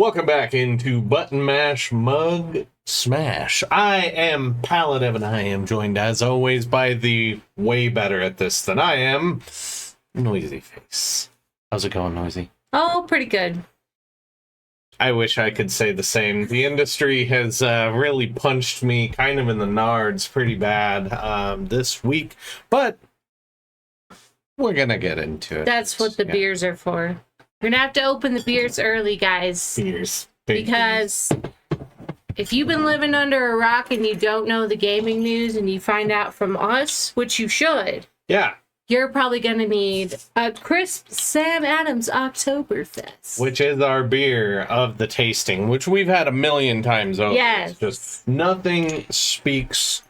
Welcome back into Button Mash Mug Smash. I am Paladin, and I am joined as always by the way better at this than I am, Noisy Face. How's it going, Noisy? Oh, pretty good. I wish I could say the same. The industry has really punched me kind of in the nards pretty bad this week, but we're gonna get into it. That's what the beers are for. We're gonna have to open the beers early, guys. Beers. Because if you've been living under a rock and you don't know the gaming news and you find out from us, which you should, Yeah. you're probably gonna need a crisp Sam Adams Oktoberfest. Which is our beer of the tasting, which we've had a million times over. Yes. It's just nothing speaks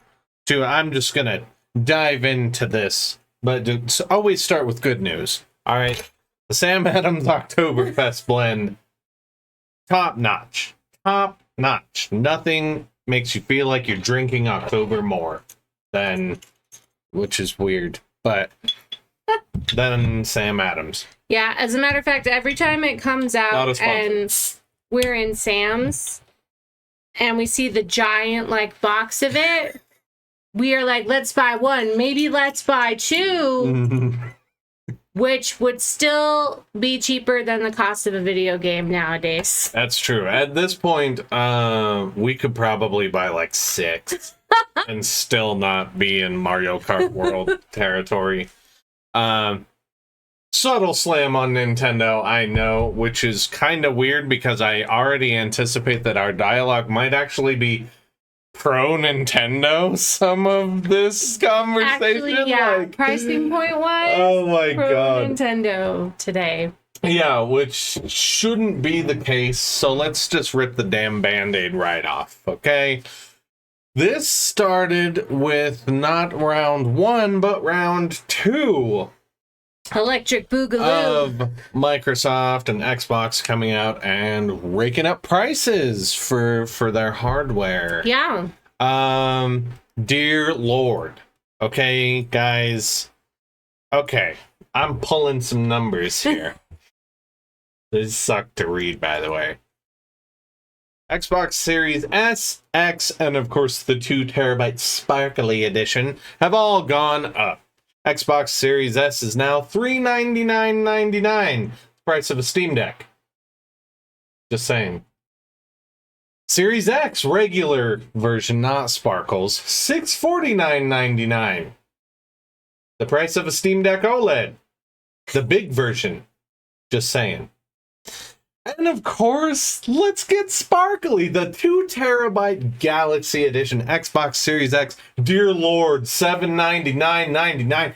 to. I'm just gonna dive into this, but always start with good news. All right, the Sam Adams Oktoberfest blend, top notch, top notch. Nothing makes you feel like you're drinking October more than, which is weird, but than Sam Adams. Yeah, as a matter of fact, every time it comes Not a out sponsor. and we're in Sam's and we see the giant box of it, we are like, let's buy one, maybe let's buy two, which would still be cheaper than the cost of a video game nowadays. That's true. At this point, we could probably buy like 6 and still not be in Mario Kart World territory. Subtle slam on Nintendo, I know, which is kind of weird because I already anticipate that our dialogue might actually be pro Nintendo some of this conversation. Actually, yeah, pricing point wise, Oh my pro god. Nintendo today. Yeah, which shouldn't be the case, so let's just rip the damn Band-Aid right off, okay? This started with not round 1, but round 2 Electric Boogaloo. of Microsoft and Xbox coming out and raking up prices for their hardware. Yeah. Dear Lord. Okay, guys. Okay, I'm pulling some numbers here. These suck to read, by the way. Xbox Series S, X, and of course the 2 terabyte Sparkly Edition have all gone up. Xbox Series S is now $399.99, price of a Steam Deck. Just saying. Series X, regular version, not Sparkles, $649.99. The price of a Steam Deck OLED. The big version. Just saying. And of course, let's get sparkly. The 2 terabyte Galaxy Edition Xbox Series X. Dear Lord, $799.99.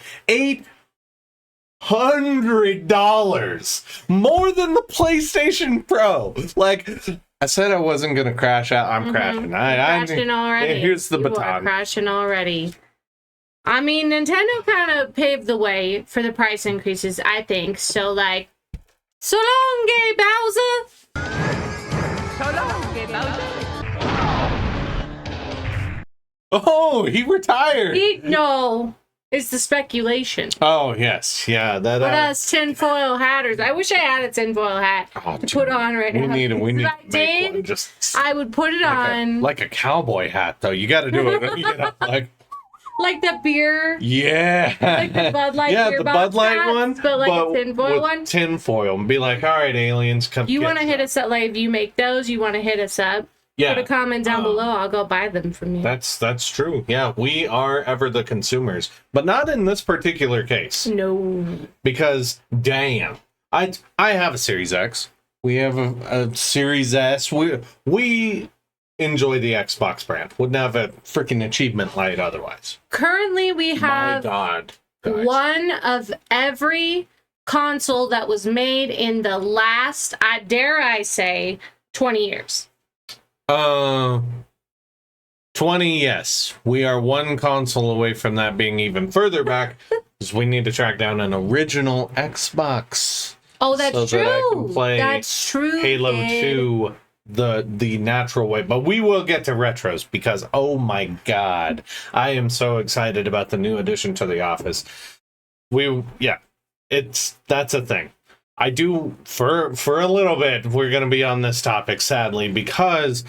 $800. More than the PlayStation Pro. Like, I said I wasn't going to crash out. I'm crashing. Crashing already. Here's the You are baton. crashing already. I mean, Nintendo kind of paved the way for the price increases, I think. So, so long, gay Bowser! So long, gay Bowser. Oh, he retired. No, it's the speculation. Oh, yes. Yeah. That. But us tinfoil hatters, I wish I had a tinfoil hat to put on right now. We need If to I make one. did, Just I would put it on like a cowboy hat, though. You got to do it. You know, like the beer. yeah, Like the Bud Light yeah, beer the box Bud Light hats, one, but like a tinfoil with one. tinfoil, and be like, all right, aliens, come. You get want to hit some." us up? If you make those, you want to hit us up? Yeah, Put a comment down below. I'll go buy them from you. that's true. Yeah, we are ever the consumers, but not in this particular case. No. Because damn, I have a Series X. We have a Series S. We enjoy the Xbox brand. Wouldn't have a freaking achievement light otherwise. Currently, we My have God, guys. one of every console that was made in the last, dare I say, 20 years. 20, yes. We are one console away from that being even further back, because we need to track down an original Xbox. Oh, that's So true. that I can play That's true. Halo kid. 2 the natural way. But we will get to retros because, oh my god, I am so excited about the new addition to the Office. That's a thing. I do for a little bit. We're going to be on this topic, sadly, because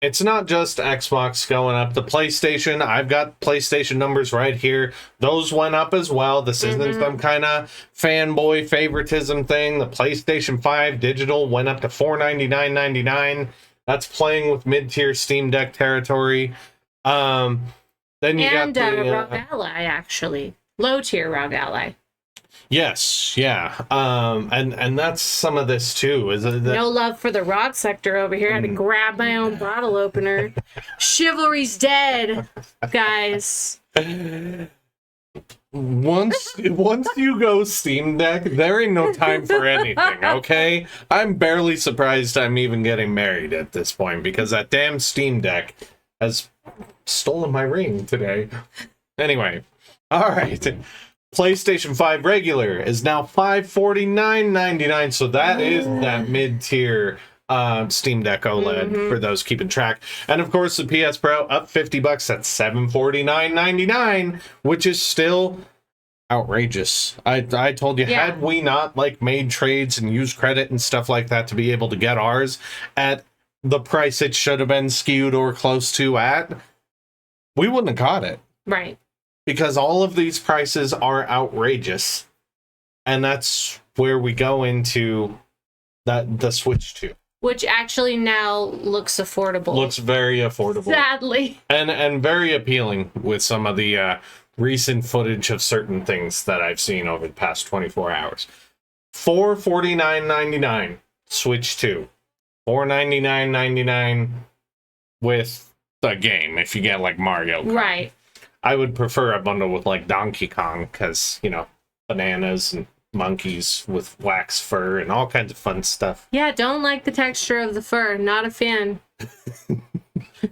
it's not just Xbox going up. The PlayStation, I've got PlayStation numbers right here. Those went up as well. This isn't some kind of fanboy favoritism thing. The PlayStation 5 digital went up to $499.99. That's playing with mid-tier Steam Deck territory. Then you got the ROG Ally, actually. Low-tier ROG Ally. Yes, yeah. And that's some of this too. Is that No love for the ROG sector over here. I had to grab my own bottle opener. Chivalry's dead, guys. Once you go Steam Deck, there ain't no time for anything, okay? I'm barely surprised I'm even getting married at this point because that damn Steam Deck has stolen my ring today. Anyway, all right. PlayStation 5 regular is now $549.99, so that is that mid-tier Steam Deck OLED for those keeping track. And of course, the PS Pro up $50, that's $749.99, which is still outrageous. I told you, had we not like made trades and used credit and stuff like that to be able to get ours at the price it should have been skewed or close to at, we wouldn't have caught it. Right. Because all of these prices are outrageous. And that's where we go into the Switch 2. Which actually now looks affordable. Looks very affordable. Sadly. And very appealing with some of the recent footage of certain things that I've seen over the past 24 hours. $449.99 Switch 2. $499.99 with the game if you get like Mario Kart. Right. I would prefer a bundle with like Donkey Kong because, you know, bananas and monkeys with wax fur and all kinds of fun stuff. Yeah, don't like the texture of the fur. Not a fan.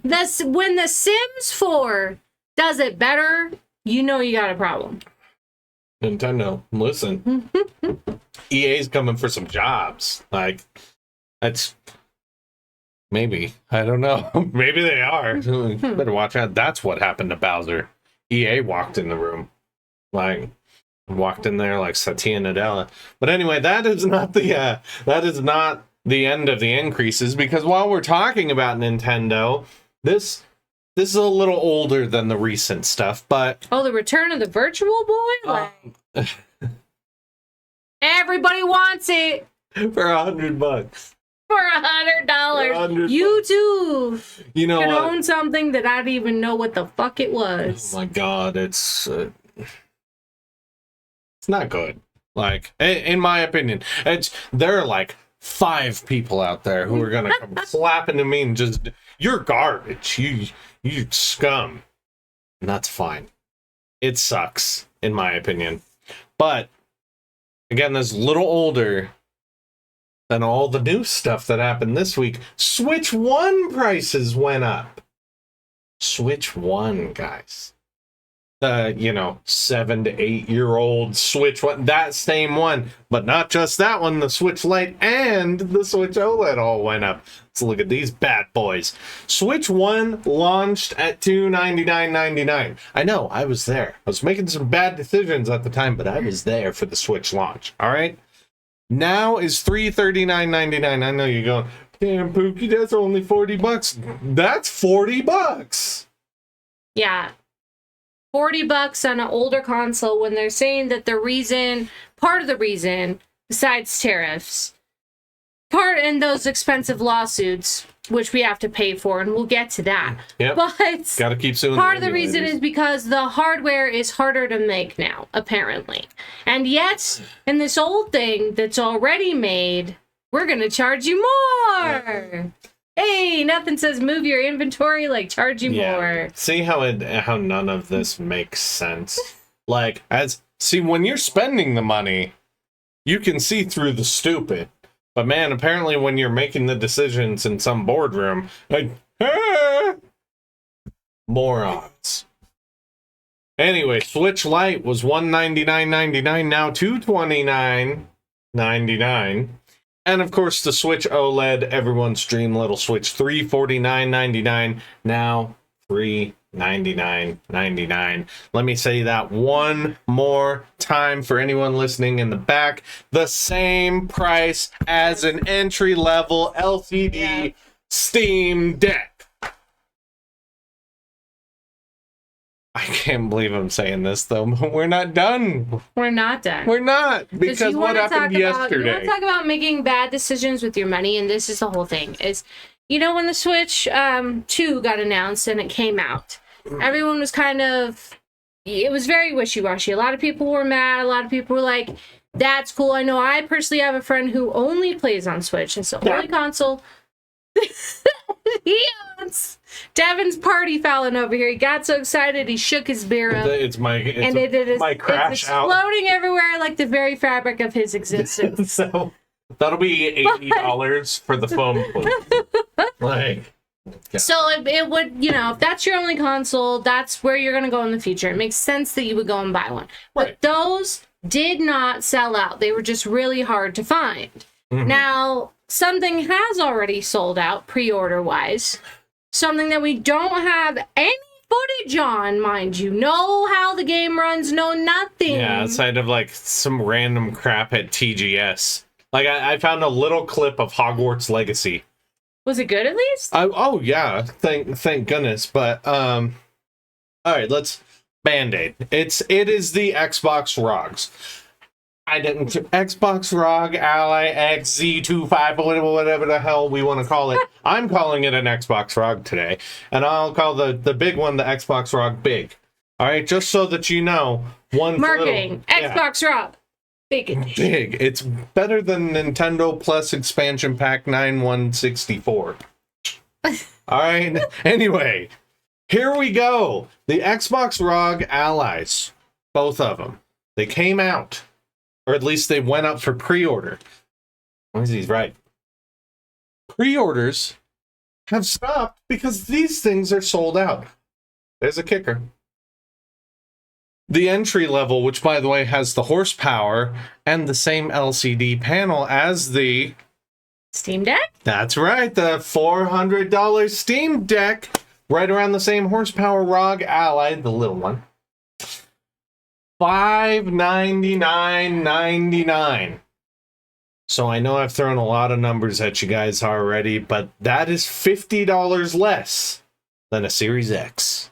When the Sims 4 does it better, you know you got a problem. Nintendo, listen. EA's coming for some jobs. Like, that's... Maybe. I don't know. Maybe they are. Better watch out. That's what happened to Bowser. EA walked in the room. Like, walked in there like Satya Nadella. But anyway, that is not the end of the increases, because while we're talking about Nintendo, this is a little older than the recent stuff, but... Oh, the return of the Virtual Boy? Everybody wants it! For $100. For $100. You too. You know can what? Own something that I didn't even know what the fuck it was. Oh my god, it's not good. Like, in my opinion, there are like 5 people out there who are gonna come clapping to me and just, you're garbage, you scum, and that's fine. It sucks, in my opinion, but again, this is a little older than all the new stuff that happened this week. Switch 1 prices went up. Switch 1, guys. 7 to 8 year old Switch 1, that same one, but not just that one, the Switch Lite and the Switch OLED all went up. Let's look at these bad boys. Switch 1 launched at $299.99. I know, I was there. I was making some bad decisions at the time, but I was there for the Switch launch, all right? Now is $339.99. I know you're going, damn, Pookie, that's only $40. That's $40. Yeah. $40 on an older console when they're saying that part of the reason, besides tariffs, and those expensive lawsuits, which we have to pay for, and we'll get to that. Yep. But gotta keep suing. Part of the reason is because the hardware is harder to make now, apparently. And yet, in this old thing that's already made, we're gonna charge you more. Hey, nothing says move your inventory like charge you more. See how none of this makes sense? Like, when you're spending the money, you can see through the stupid. But man, apparently when you're making the decisions in some boardroom, like, morons. Anyway, Switch Lite was $199.99, now $229.99. And of course, the Switch OLED, everyone's dream little Switch, $349.99, now $399. $99.99. Let me say that one more time for anyone listening in the back. The same price as an entry-level LCD Steam Deck. I can't believe I'm saying this, though. We're not done. We're not done. We're not, because you what wanna happened you want yesterday? to talk about making bad decisions with your money, and this is the whole thing. Is, you know, when the Switch 2 got announced and it came out, everyone was kind of, it was very wishy-washy. A lot of people were mad. A lot of people were like, that's cool. I know I personally have a friend who only plays on Switch. It's the only console he owns. Devin's party fouling over here. He got so excited he shook his beer up. It's my crash it's out. exploding everywhere like the very fabric of his existence. So that'll be $80 for the foam. Like, yeah. So it would, you know, if that's your only console, that's where you're going to go in the future. It makes sense that you would go and buy one. Right. But those did not sell out. They were just really hard to find. Mhm. Now, something has already sold out pre-order wise. Something that we don't have any footage on, mind you. Know how the game runs, know nothing. Yeah, outside of like some random crap at TGS. Like I found a little clip of Hogwarts Legacy. Was it good at least? Oh yeah, thank goodness. But all right, let's Band-Aid. It is the Xbox ROGs. I didn't Xbox ROG Ally XZ25, whatever the hell we want to call it. I'm calling it an Xbox ROG today, and I'll call the big one the Xbox ROG Big. All right, just so that you know, one Marketing, Xbox ROG. Big edition. Big. It's better than Nintendo Plus expansion pack 9164. All right. Anyway, here we go. The Xbox ROG Allies, both of them, they came out. Or at least they went up for pre-order. He's right. Pre-orders have stopped because these things are sold out. There's a kicker. The entry level, which by the way has the horsepower and the same LCD panel as the Steam Deck? That's right, the $400 Steam Deck, right around the same horsepower ROG Ally, the little one. $599.99. So I know I've thrown a lot of numbers at you guys already, but that is $50 less than a Series X.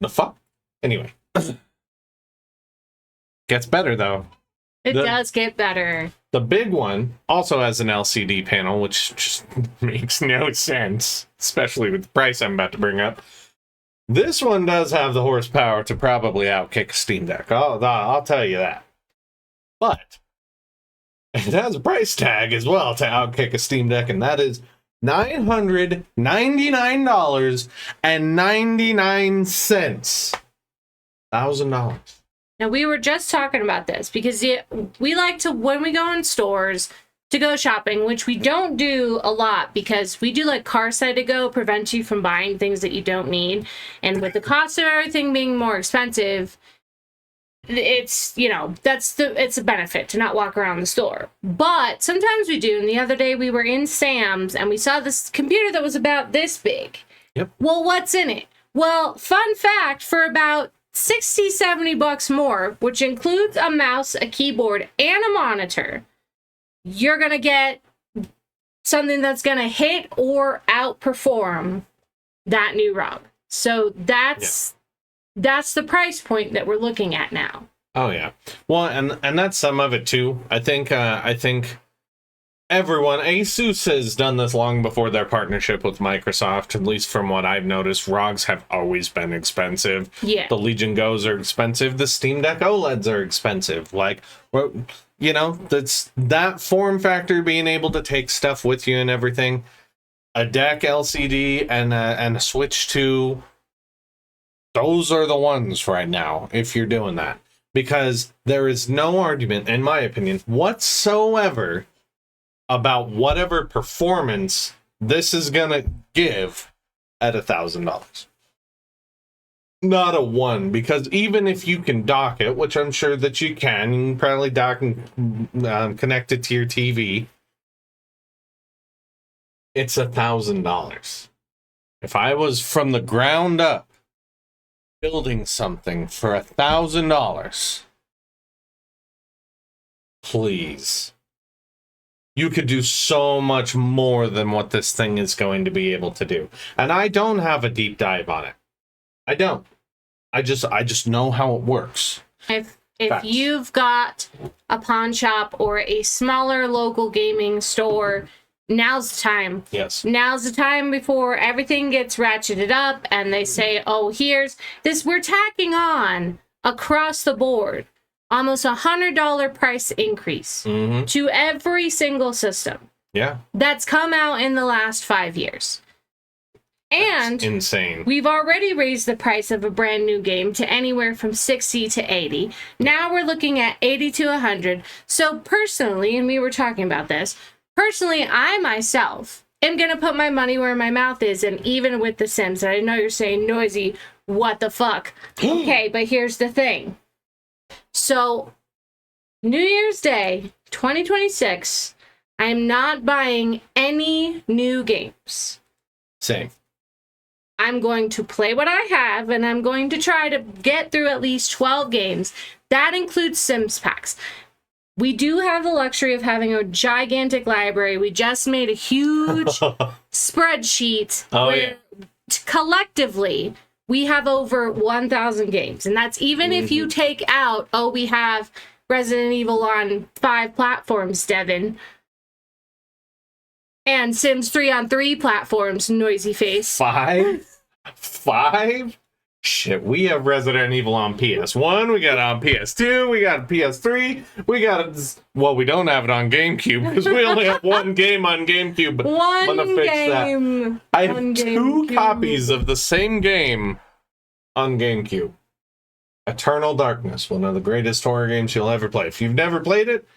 The fuck? Anyway. Gets better though. It does get better. The big one also has an LCD panel, which just makes no sense, especially with the price I'm about to bring up. This one does have the horsepower to probably outkick a Steam Deck. I'll tell you that. But it has a price tag as well to outkick a Steam Deck, and that is $999.99. $1,000. Now, we were just talking about this because we like to, when we go in stores to go shopping, which we don't do a lot because we do like car side to go, prevent you from buying things that you don't need. And with the cost of everything being more expensive, it's, you know, it's a benefit to not walk around the store. But sometimes we do. And the other day we were in Sam's and we saw this computer that was about this big. Yep. Well, what's in it? Well, fun fact, for about $60-$70 more, which includes a mouse, a keyboard, and a monitor, you're going to get something that's going to hit or outperform that new ROG. So that's the price point that we're looking at now. Oh yeah. Well, and that's some of it too. I think everyone, Asus has done this long before their partnership with Microsoft. At least from what I've noticed, ROGs have always been expensive. Yeah. The Legion Go's are expensive. The Steam Deck OLEDs are expensive. Like, you know, that's that form factor, being able to take stuff with you and everything. A deck LCD and a Switch 2. Those are the ones right now, if you're doing that. Because there is no argument, in my opinion, whatsoever about whatever performance this is gonna give at $1,000. Not a one, because even if you can dock it, which I'm sure that you can probably dock and connect it to your TV, it's $1,000. If I was from the ground up building something for $1,000, please. You could do so much more than what this thing is going to be able to do. And I don't have a deep dive on it. I don't. I just know how it works. If Facts. you've got a pawn shop or a smaller local gaming store, now's the time. Yes. Now's the time before everything gets ratcheted up and they say, oh, here's this. We're tacking on across the board almost $100 price increase Mm-hmm. to every single system Yeah. that's come out in the last 5 years. And That's insane. we've already raised the price of a brand new game to anywhere from 60 to 80. Now we're looking at 80 to 100. So personally, and we were talking about this, personally, I myself am going to put my money where my mouth is. And even with The Sims, and I know you're saying, Noisy, what the fuck? Okay, but here's the thing. So New Year's Day, 2026, I am not buying any new games. Same. I'm going to play what I have, and I'm going to try to get through at least 12 games. That includes Sims packs. We do have the luxury of having a gigantic library. We just made a huge spreadsheet where collectively we have over 1,000 games. And that's even if you take out, we have Resident Evil on 5 platforms, Devin. And Sims 3 on 3 platforms, Noisy Face. 5? 5? Shit, we have Resident Evil on PS1, we got it on PS2, we got it PS3, we got it... Well, we don't have it on GameCube, because we only have one game on GameCube, but I'm One gonna fix game. that. I have on 2 GameCube. copies of the same game on GameCube. Eternal Darkness, one of the greatest horror games you'll ever play. If you've never played it,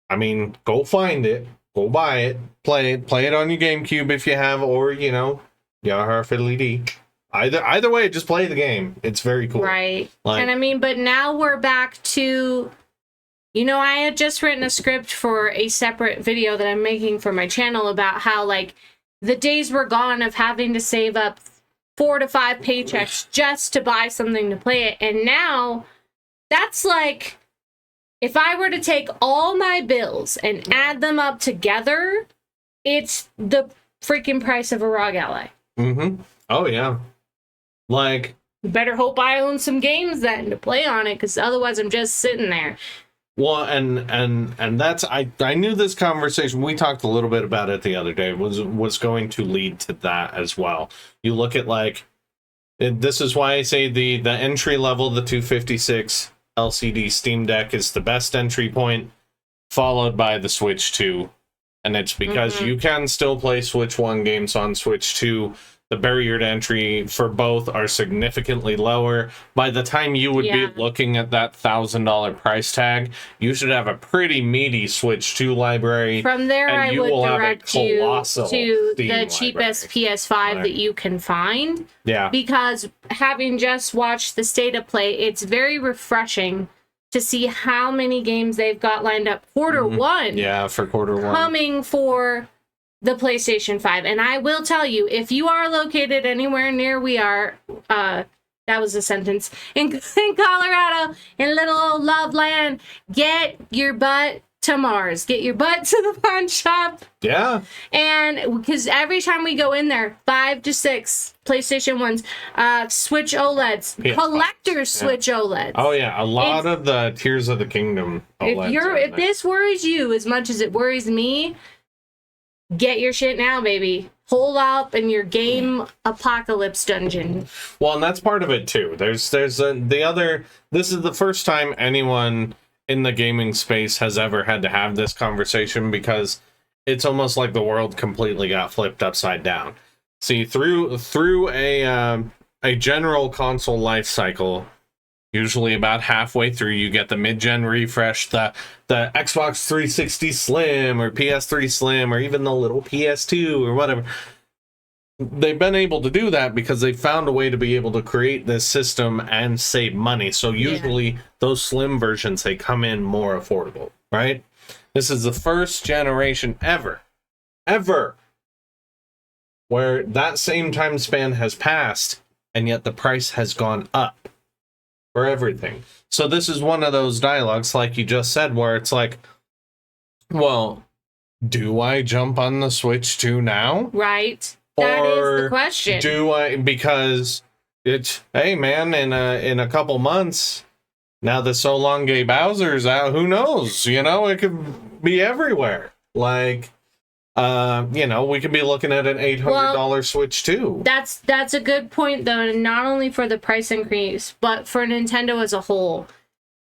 I mean, go find it, go buy it, play it on your GameCube if you have, or, you know, Yahar Fiddly Dee. Either way, just play the game. It's very cool. Right. Like- And I mean, but now we're back to, you know, I had just written a script for a separate video that I'm making for my channel about how, like, the days were gone of having to save up 4 to 5 paychecks just to buy something to play it. And now that's like, if I were to take all my bills and add them up together, it's the freaking price of a ROG Ally. Mm-hmm. Oh, yeah. Like, Better hope I own some games then to play on it, because otherwise I'm just sitting there. well, and that's I knew this conversation. We talked a little bit about it the other day. Was going to lead to that as well. You look at like, this is why I say the entry level, the 256 LCD Steam Deck is the best entry point, followed by the Switch 2, and it's because you can still play Switch 1 games on Switch 2. The barrier to entry for both are significantly lower. By the time you would be looking at that $1,000 price tag, you should have a pretty meaty Switch 2 library. From there, and I you would will have a direct you colossal to Steam the cheapest PS5 that you can find. Yeah. Because having just watched the State of Play, it's very refreshing to see how many games they've got lined up. Quarter one. Yeah, for quarter one. Coming for the PlayStation 5. And I will tell you, if you are located anywhere near we are, that was a sentence, in Colorado, in little old Love Land, get your butt to Mars. Get your butt to the pawn shop. Yeah. And because every time we go in there, 5 to 6 PlayStation 1s, Switch OLEDs, PS5s, collector's Switch OLEDs. Oh yeah, a lot of the Tears of the Kingdom. If this worries you as much as it worries me, get your shit now, baby. Hold up in your game apocalypse dungeon. Well, and that's part of it too. There's the other. This is the first time anyone in the gaming space has ever had to have this conversation, because it's almost like the world completely got flipped upside down. See, through a general console life cycle, usually about halfway through, you get the mid-gen refresh, the Xbox 360 Slim or PS3 Slim or even the little PS2 or whatever. They've been able to do that because they found a way to be able to create this system and save money. So usually those Slim versions, they come in more affordable, right? This is the first generation ever where that same time span has passed, and yet the price has gone up for everything. So this is one of those dialogues, like you just said, where it's like, well, do I jump on the Switch 2 now? Right. That is Or the question. do I, because it's, hey man, in a couple months, now that So Long Gay Bowser's out, who knows? You know, it could be everywhere. Like, you know, we could be looking at an $800 Switch too. That's a good point though, and not only for the price increase, but for Nintendo as a whole.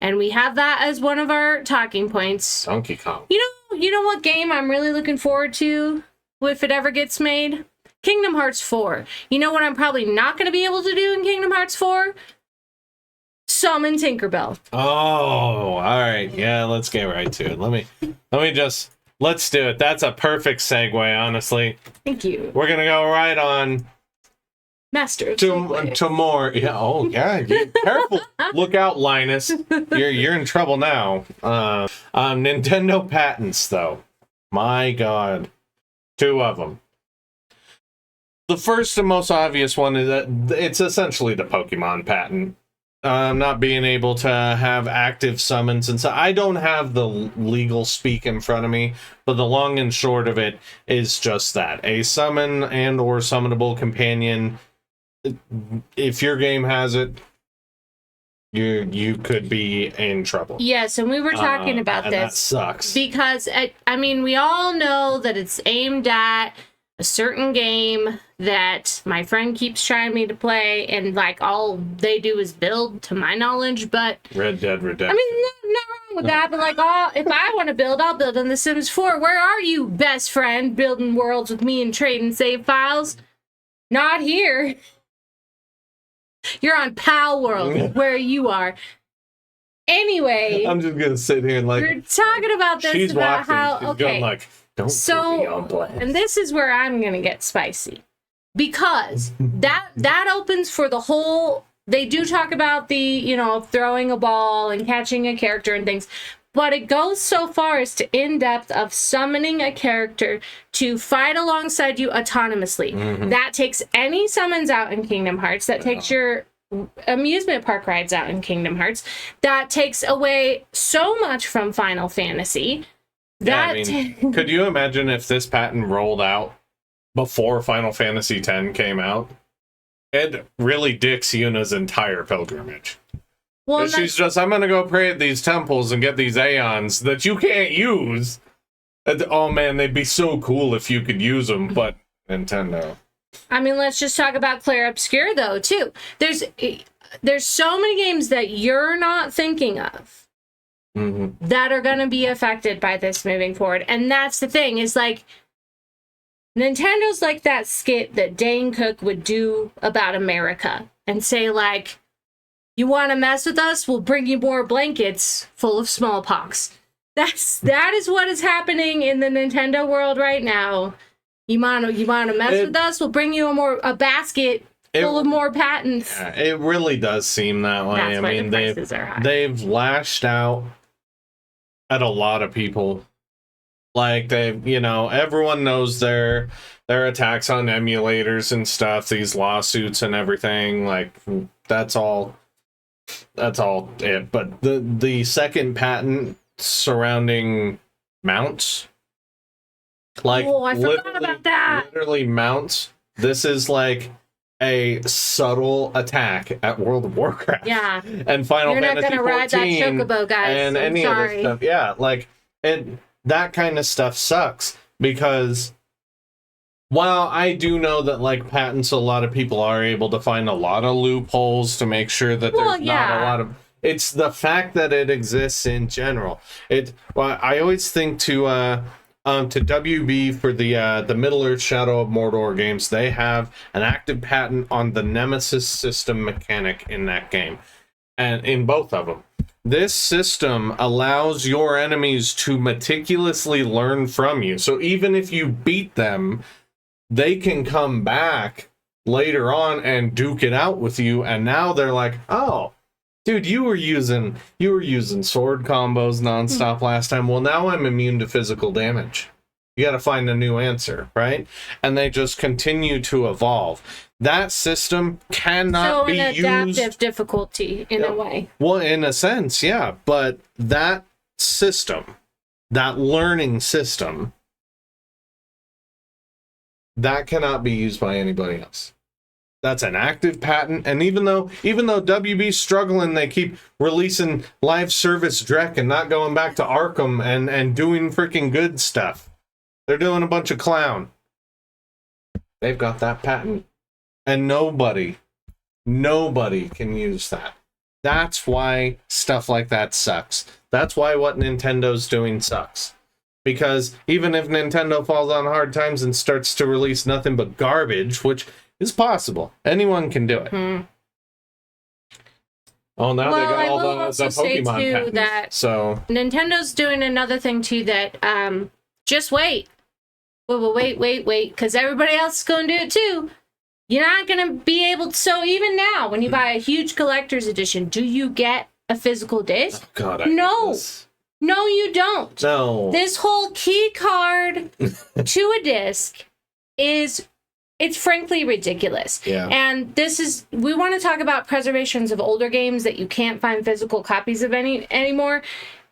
And we have that as one of our talking points. Donkey Kong. You know what game I'm really looking forward to if it ever gets made? Kingdom Hearts 4. You know what I'm probably not going to be able to do in Kingdom Hearts 4? Summon Tinkerbell. Oh, all right. Yeah, let's get right to it. Let's do it. That's a perfect segue, honestly. Thank you. We're going to go right on Master of to Segway. more. Yeah. Oh, yeah. Careful. Look out, Linus. You're in trouble now. Nintendo patents, though. My God. 2 of them. The first and most obvious one is that it's essentially the Pokemon patent. Not being able to have active summons, and so I don't have the legal speak in front of me, but the long and short of it is just that a summon and or summonable companion, if your game has it, you could be in trouble. Yes, and we were talking about and this. That sucks. Because, I mean, we all know that it's aimed at a certain game that my friend keeps trying me to play, and, like, all they do is build, to my knowledge, but... Red Dead Redemption. I mean, not wrong with that, but, like, if I want to build, I'll build in The Sims 4. Where are you, best friend, building worlds with me and trading save files? Not here. You're on Pal World, where you are. Anyway, I'm just gonna sit here and like we're talking about this she's about watching. how She's okay. going like, don't put me on blast. And this is where I'm gonna get spicy because that opens for the whole. They do talk about the throwing a ball and catching a character and things, but it goes so far as to in depth of summoning a character to fight alongside you autonomously. Mm-hmm. That takes any summons out in Kingdom Hearts. That takes your amusement park rides out in Kingdom Hearts. That takes away so much from Final Fantasy. Yeah, I mean, could you imagine if this patent rolled out before Final Fantasy X came out? It really dicks Yuna's entire pilgrimage. well, She's just, I'm gonna go pray at these temples and get these Aeons that you can't use. Oh man, they'd be so cool if you could use them, but Nintendo. I mean, let's just talk about Claire Obscure though too. There's so many games that you're not thinking of that are going to be affected by this moving forward. And that's the thing is like Nintendo's like that skit that Dane Cook would do about America and say like, you want to mess with us? We'll bring you more blankets full of smallpox. That is what is happening in the Nintendo world right now. You want to mess with us? We'll bring you a basket full of more patents. Yeah, it really does seem that way. That's I why mean, the prices are high. they've lashed out at a lot of people. Like everyone knows their attacks on emulators and stuff, these lawsuits and everything. Like that's all it. But the second patent surrounding mounts, like I forgot about that. Literally mounts. This is like a subtle attack at World of Warcraft. Yeah. And Final You're Fantasy not gonna ride that 14 chocobo, guys. and I'm any sorry. of this stuff. Yeah, like that kind of stuff sucks because while I do know that like patents, a lot of people are able to find a lot of loopholes to make sure that there's not a lot of. It's the fact that it exists in general. I always think to WB for the Middle Earth Shadow of Mordor games, they have an active patent on the Nemesis system mechanic in that game, and in both of them. This system allows your enemies to meticulously learn from you. So even if you beat them, they can come back later on and duke it out with you. And now they're like, oh, dude, you were using sword combos nonstop last time. Well, now I'm immune to physical damage. You got to find a new answer, right? And they just continue to evolve. That system cannot be an adaptive used. difficulty in a way. Well, in a sense, yeah. But that system, that learning system, that cannot be used by anybody else. That's an active patent, and even though WB's struggling, they keep releasing live service Drek and not going back to Arkham and doing freaking good stuff. They're doing a bunch of clown. They've got that patent, and nobody can use that. That's why stuff like that sucks. That's why what Nintendo's doing sucks. Because even if Nintendo falls on hard times and starts to release nothing but garbage, which is possible, anyone can do it. Oh, now they got all the Pokemon patents. That so Nintendo's doing another thing too that just wait. Wait, because everybody else is going to do it too. You're not going to be able to. So even now, when you buy a huge collector's edition, do you get a physical disc? Oh, God, No, you don't. No. This whole key card to a disc it's frankly ridiculous. Yeah. And we want to talk about preservations of older games that you can't find physical copies of anymore.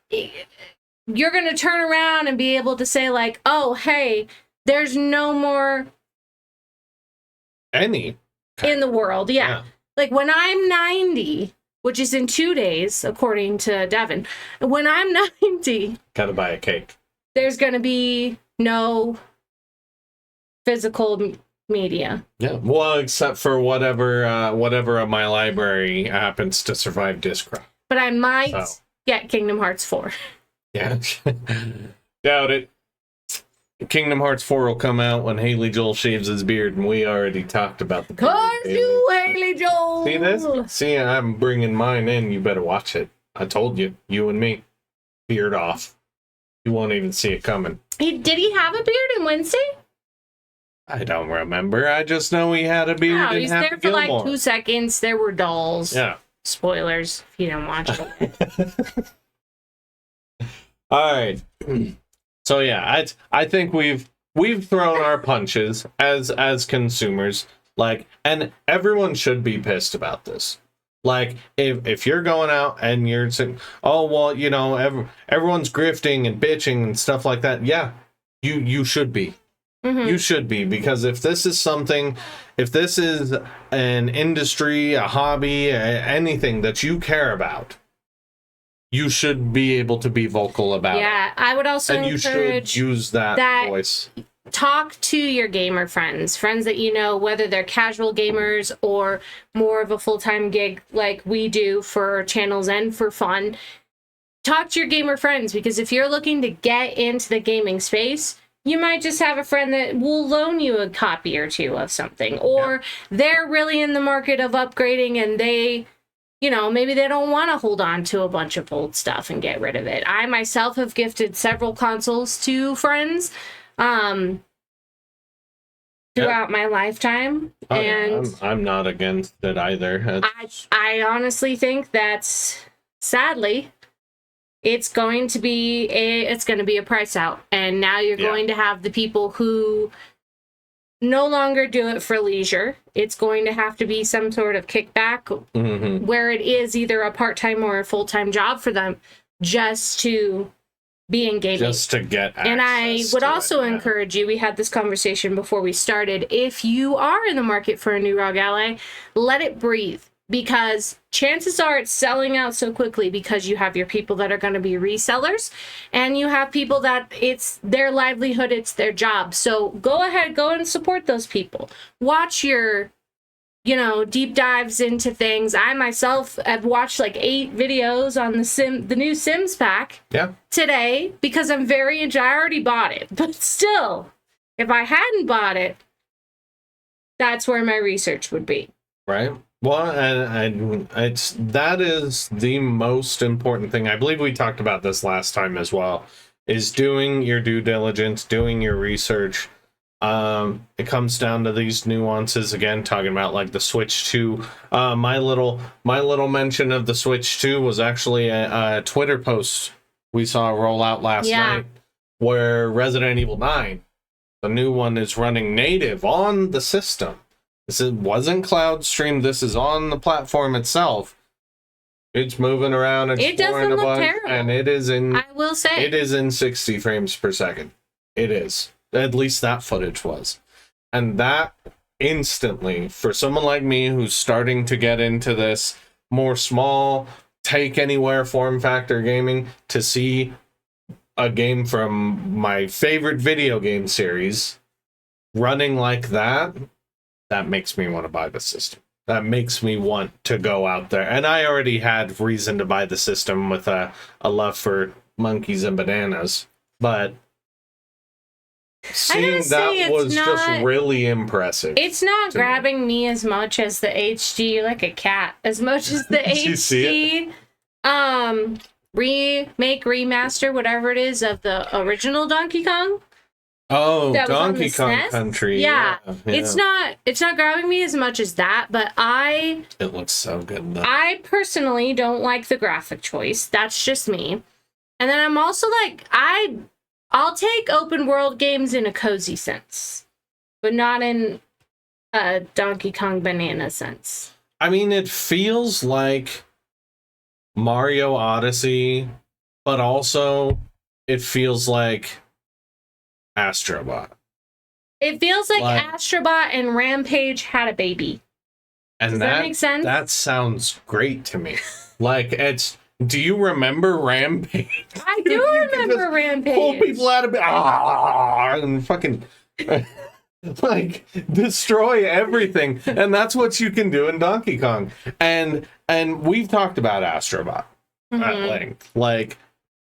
You're going to turn around and be able to say like, oh, hey, there's no more in the world. Yeah. Like when I'm 90, which is in 2 days, according to Devin, when I'm 90, gotta buy a cake. There's going to be no physical media. Yeah. Well, except for whatever of my library happens to survive Discraft. But I might get Kingdom Hearts 4. Yeah. Doubt it. Kingdom Hearts 4 will come out when Haley Joel shaves his beard, and we already talked about the beard. Curse you, Haley Joel! See this? See, I'm bringing mine in. You better watch it. I told you. You and me. Beard off. You won't even see it coming. Did he have a beard in Wednesday? I don't remember. I just know he had a beard. No, he's there for like 2 seconds. There were dolls. Yeah. Spoilers if you don't watch it. All right. So yeah, I think we've thrown our punches as consumers. Like, and everyone should be pissed about this. Like, if you're going out and you're saying, oh well, you know, everyone's grifting and bitching and stuff like that. Yeah, you should be. Mm-hmm. You should be, because if this is an industry, a hobby, anything that you care about, you should be able to be vocal about it. Yeah, I would also and you should use that voice. Talk to your gamer friends that you know, whether they're casual gamers or more of a full-time gig like we do for channels and for fun. Talk to your gamer friends, because if you're looking to get into the gaming space, you might just have a friend that will loan you a copy or two of something, or they're really in the market of upgrading and they, you know, maybe they don't want to hold on to a bunch of old stuff and get rid of it. I myself have gifted several consoles to friends throughout my lifetime. And I'm not against it either. I honestly think that's, sadly, it's going to be a price out. And now you're going to have the people who no longer do it for leisure. It's going to have to be some sort of kickback where it is either a part-time or a full-time job for them just to be in gaming. Just to get access. And I would also encourage you, we had this conversation before we started, if you are in the market for a new ROG Ally, let it breathe. Because chances are it's selling out so quickly because you have your people that are going to be resellers, and you have people that it's their livelihood, it's their job. So go ahead, go and support those people. Watch your, you know, deep dives into things. I myself have watched like 8 videos on the new Sims pack today because I'm very I already bought it. But still, if I hadn't bought it, that's where my research would be. Right. Well, and that is the most important thing. I believe we talked about this last time as well, is doing your due diligence, doing your research. It comes down to these nuances again, talking about like the Switch 2. My little mention of the Switch 2 was actually a Twitter post we saw roll out last night. where Resident Evil 9, the new one, is running native on the system. Wasn't cloud streamed. This is on the platform itself. It's moving around. It doesn't look terrible. And it is in. I will say it is in 60 frames per second. It is. At least that footage was. And that instantly, for someone like me who's starting to get into this more small, take anywhere form factor gaming, to see a game from my favorite video game series running like that, that makes me want to buy the system. That makes me want to go out there. And I already had reason to buy the system with a love for monkeys and bananas. But seeing that was just really impressive. It's not grabbing me as much as the HD, like a cat, as much as the HD remake, remaster, whatever it is, of the original Donkey Kong. Oh, Donkey Kong Country. Yeah. It's not grabbing me as much as that, but it looks so good though. I personally don't like the graphic choice. That's just me. And then I'm also like, I'll take open world games in a cozy sense, but not in a Donkey Kong banana sense. I mean, it feels like Mario Odyssey, but also it feels like Astrobot. It feels like Astrobot and Rampage had a baby. And Does that make sense? That sounds great to me. Do you remember Rampage? I do remember Rampage. Pull people out of bed and fucking like destroy everything. And that's what you can do in Donkey Kong. And we've talked about Astrobot at length. Like,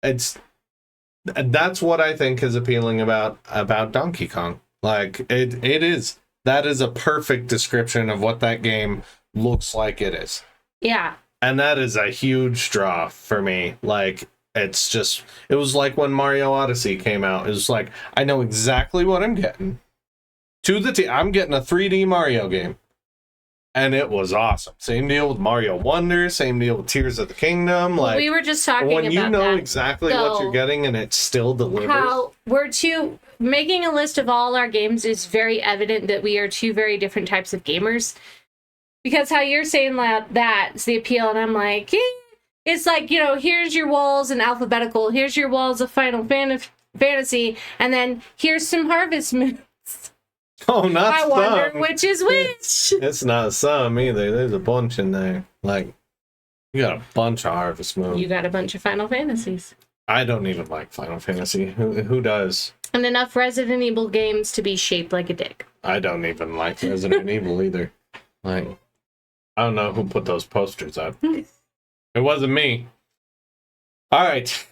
that's what I think is appealing about Donkey Kong. Like, that is a perfect description of what that game looks like it is. Yeah. And that is a huge draw for me. Like, it was like when Mario Odyssey came out. It was like, I know exactly what I'm getting. I'm getting a 3D Mario game. And it was awesome. Same deal with Mario Wonder, same deal with Tears of the Kingdom. Like, we were just talking about when you know exactly what you're getting and it still delivers. How making a list of all our games is very evident that we are two very different types of gamers. Because how you're saying that's the appeal, and I'm like, it's like, here's your walls in alphabetical, here's your walls of Final Fantasy, and then here's some Harvest Moons. Oh, not I some. wonder which is which. It's not some either. There's a bunch in there. Like, you got a bunch of Harvest Moons. You got a bunch of Final Fantasies. I don't even like Final Fantasy. Who does? And enough Resident Evil games to be shaped like a dick. I don't even like Resident Evil either. Like, I don't know who put those posters up. It wasn't me. All right.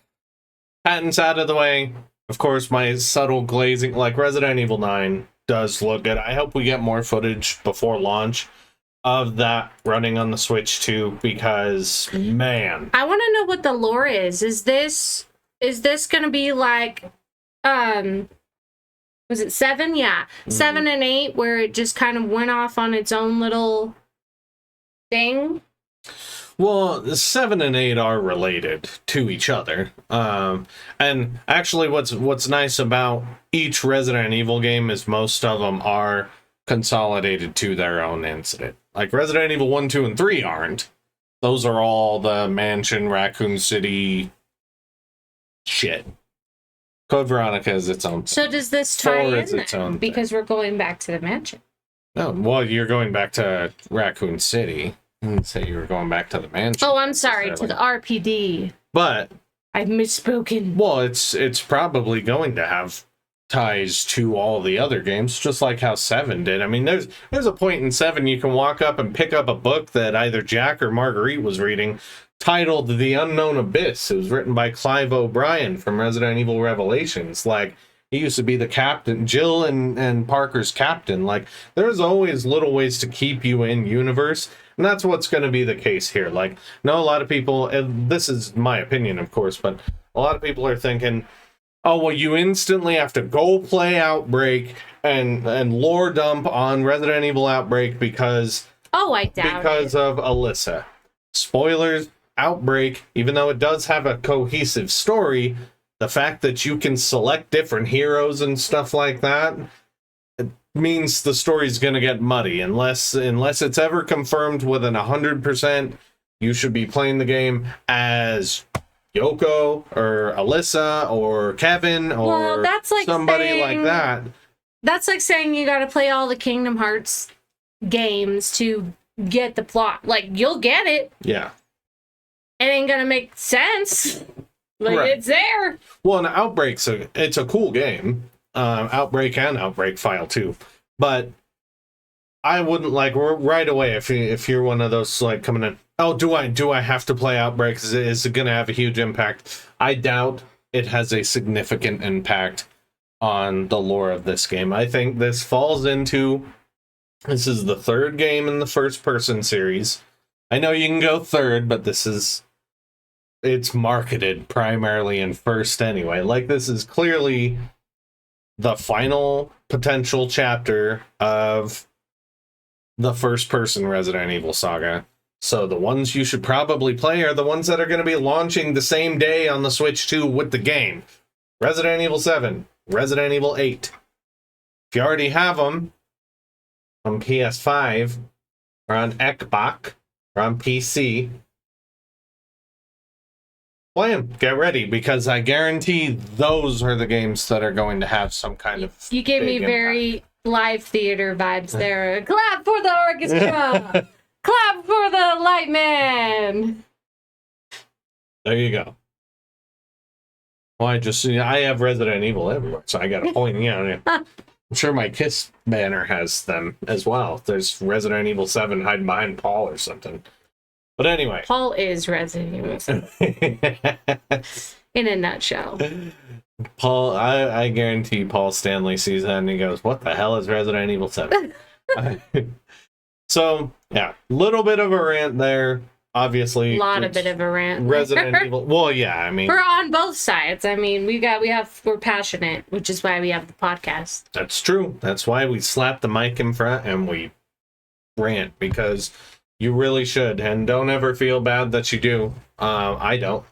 Patents out of the way. Of course, my subtle glazing, like Resident Evil 9, does look good. I hope we get more footage before launch of that running on the Switch too, because man, I want to know what the lore is. Is this going to be like was it 7? Yeah. 7 and 8, where it just kind of went off on its own little thing? Well, 7 and 8 are related to each other. And actually what's nice about each Resident Evil game is most of them are consolidated to their own incident. Like Resident Evil 1, 2, and 3 aren't. Those are all the mansion, Raccoon City shit. Code Veronica is its own thing. So does this tie in its own then? Because we're going back to the mansion. No, well, you're going back to Raccoon City. I didn't say you were going back to the mansion. Oh, I'm sorry, to the RPD. But I've misspoken. Well, it's probably going to have ties to all the other games, just like how 7 did. I mean, there's a point in 7 you can walk up and pick up a book that either Jack or Marguerite was reading, titled The Unknown Abyss. It was written by Clive O'Brien from Resident Evil Revelations. Like, he used to be the captain, Jill and Parker's captain. Like, there's always little ways to keep you in universe. And that's what's going to be the case here. Like, a lot of people, and this is my opinion, of course, but a lot of people are thinking, oh, well, you instantly have to go play Outbreak and lore dump on Resident Evil Outbreak because of Alyssa. Spoilers, Outbreak, even though it does have a cohesive story, the fact that you can select different heroes and stuff like that, it means the story's going to get muddy unless it's ever confirmed within 100%. You should be playing the game as Yoko or Alyssa or Kevin or Well, that's like somebody like saying- that. That's like saying you got to play all the Kingdom Hearts games to get the plot. Like, you'll get it. Yeah. It ain't gonna make sense. Like, Right. it's there. Well, and Outbreak's it's a cool game. Outbreak and Outbreak File 2. But I wouldn't like right away if you're one of those like coming in, oh, do I have to play Outbreak? Is it gonna have a huge impact? I doubt it has a significant impact on the lore of this game. I think this falls into, this is the third game in the first person series. I know you can go third, but it's marketed primarily in first anyway. Like, this is clearly the final potential chapter of the first person Resident Evil saga. So the ones you should probably play are the ones that are going to be launching the same day on the Switch 2 with the game. Resident Evil 7, Resident Evil 8. If you already have them on PS5 or on Xbox or on PC, play them. Get ready, because I guarantee those are the games that are going to have some kind of. You gave me big very live theater vibes there. Clap for the orchestra! Clap for the light man! There you go. Well, I have Resident Evil everywhere, so I got to point, I'm sure my Kiss banner has them as well. There's Resident Evil 7 hiding behind Paul or something. But anyway. Paul is Resident Evil in a nutshell. Paul, I guarantee Paul Stanley sees that and he goes, what the hell is Resident Evil 7? So, yeah, little bit of a rant there. Obviously, A lot of bit of a rant. Resident Evil. Well, yeah, I mean, We're on both sides. I mean, we're passionate, which is why we have the podcast. that's true. That's why we slap the mic in front and we rant, because you really should. And don't ever feel bad that you do. I don't,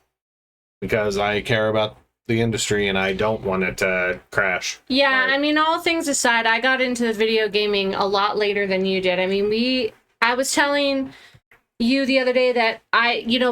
because I care about the industry and I don't want it to crash. Yeah, Right. I mean, all things aside, I got into video gaming a lot later than you did. I mean, I was telling you the other day that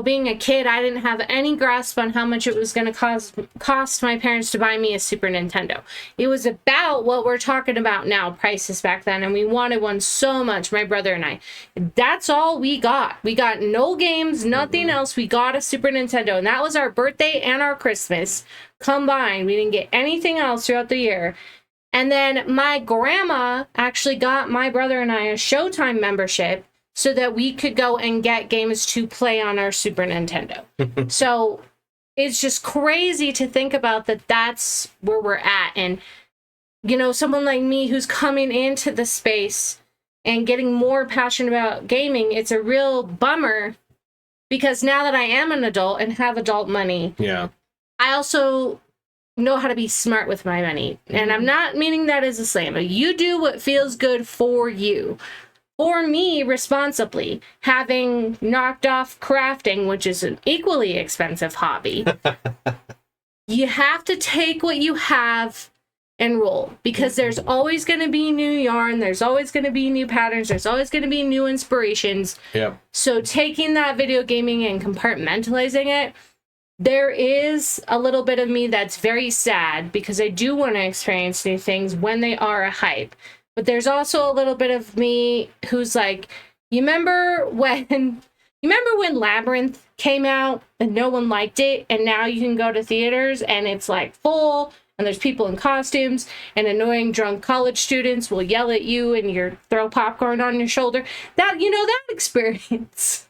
being a kid, I didn't have any grasp on how much it was going to cost my parents to buy me a Super Nintendo. It was about what we're talking about now, prices back then, and we wanted one so much, my brother and I. That's all we got. We got no games, nothing else. We got a Super Nintendo, and that was our birthday and our Christmas combined. We didn't get anything else throughout the year. And then my grandma actually got my brother and I a Showtime membership so that we could go and get games to play on our Super Nintendo. So it's just crazy to think about that that's where we're at. And, someone like me who's coming into the space and getting more passionate about gaming, it's a real bummer, because now that I am an adult and have adult money, Yeah. I also know how to be smart with my money. And I'm not meaning that as a slam. You do what feels good for you. For me, responsibly, having knocked off crafting, which is an equally expensive hobby, you have to take what you have and roll, because there's always going to be new yarn, there's always going to be new patterns, there's always going to be new inspirations. Yeah. So taking that video gaming and compartmentalizing it, there is a little bit of me that's very sad, because I do want to experience new things when they are a hype. But there's also a little bit of me who's like, you remember when Labyrinth came out and no one liked it, and now you can go to theaters and it's like full, and there's people in costumes, and annoying drunk college students will yell at you and throw popcorn on your shoulder. That experience.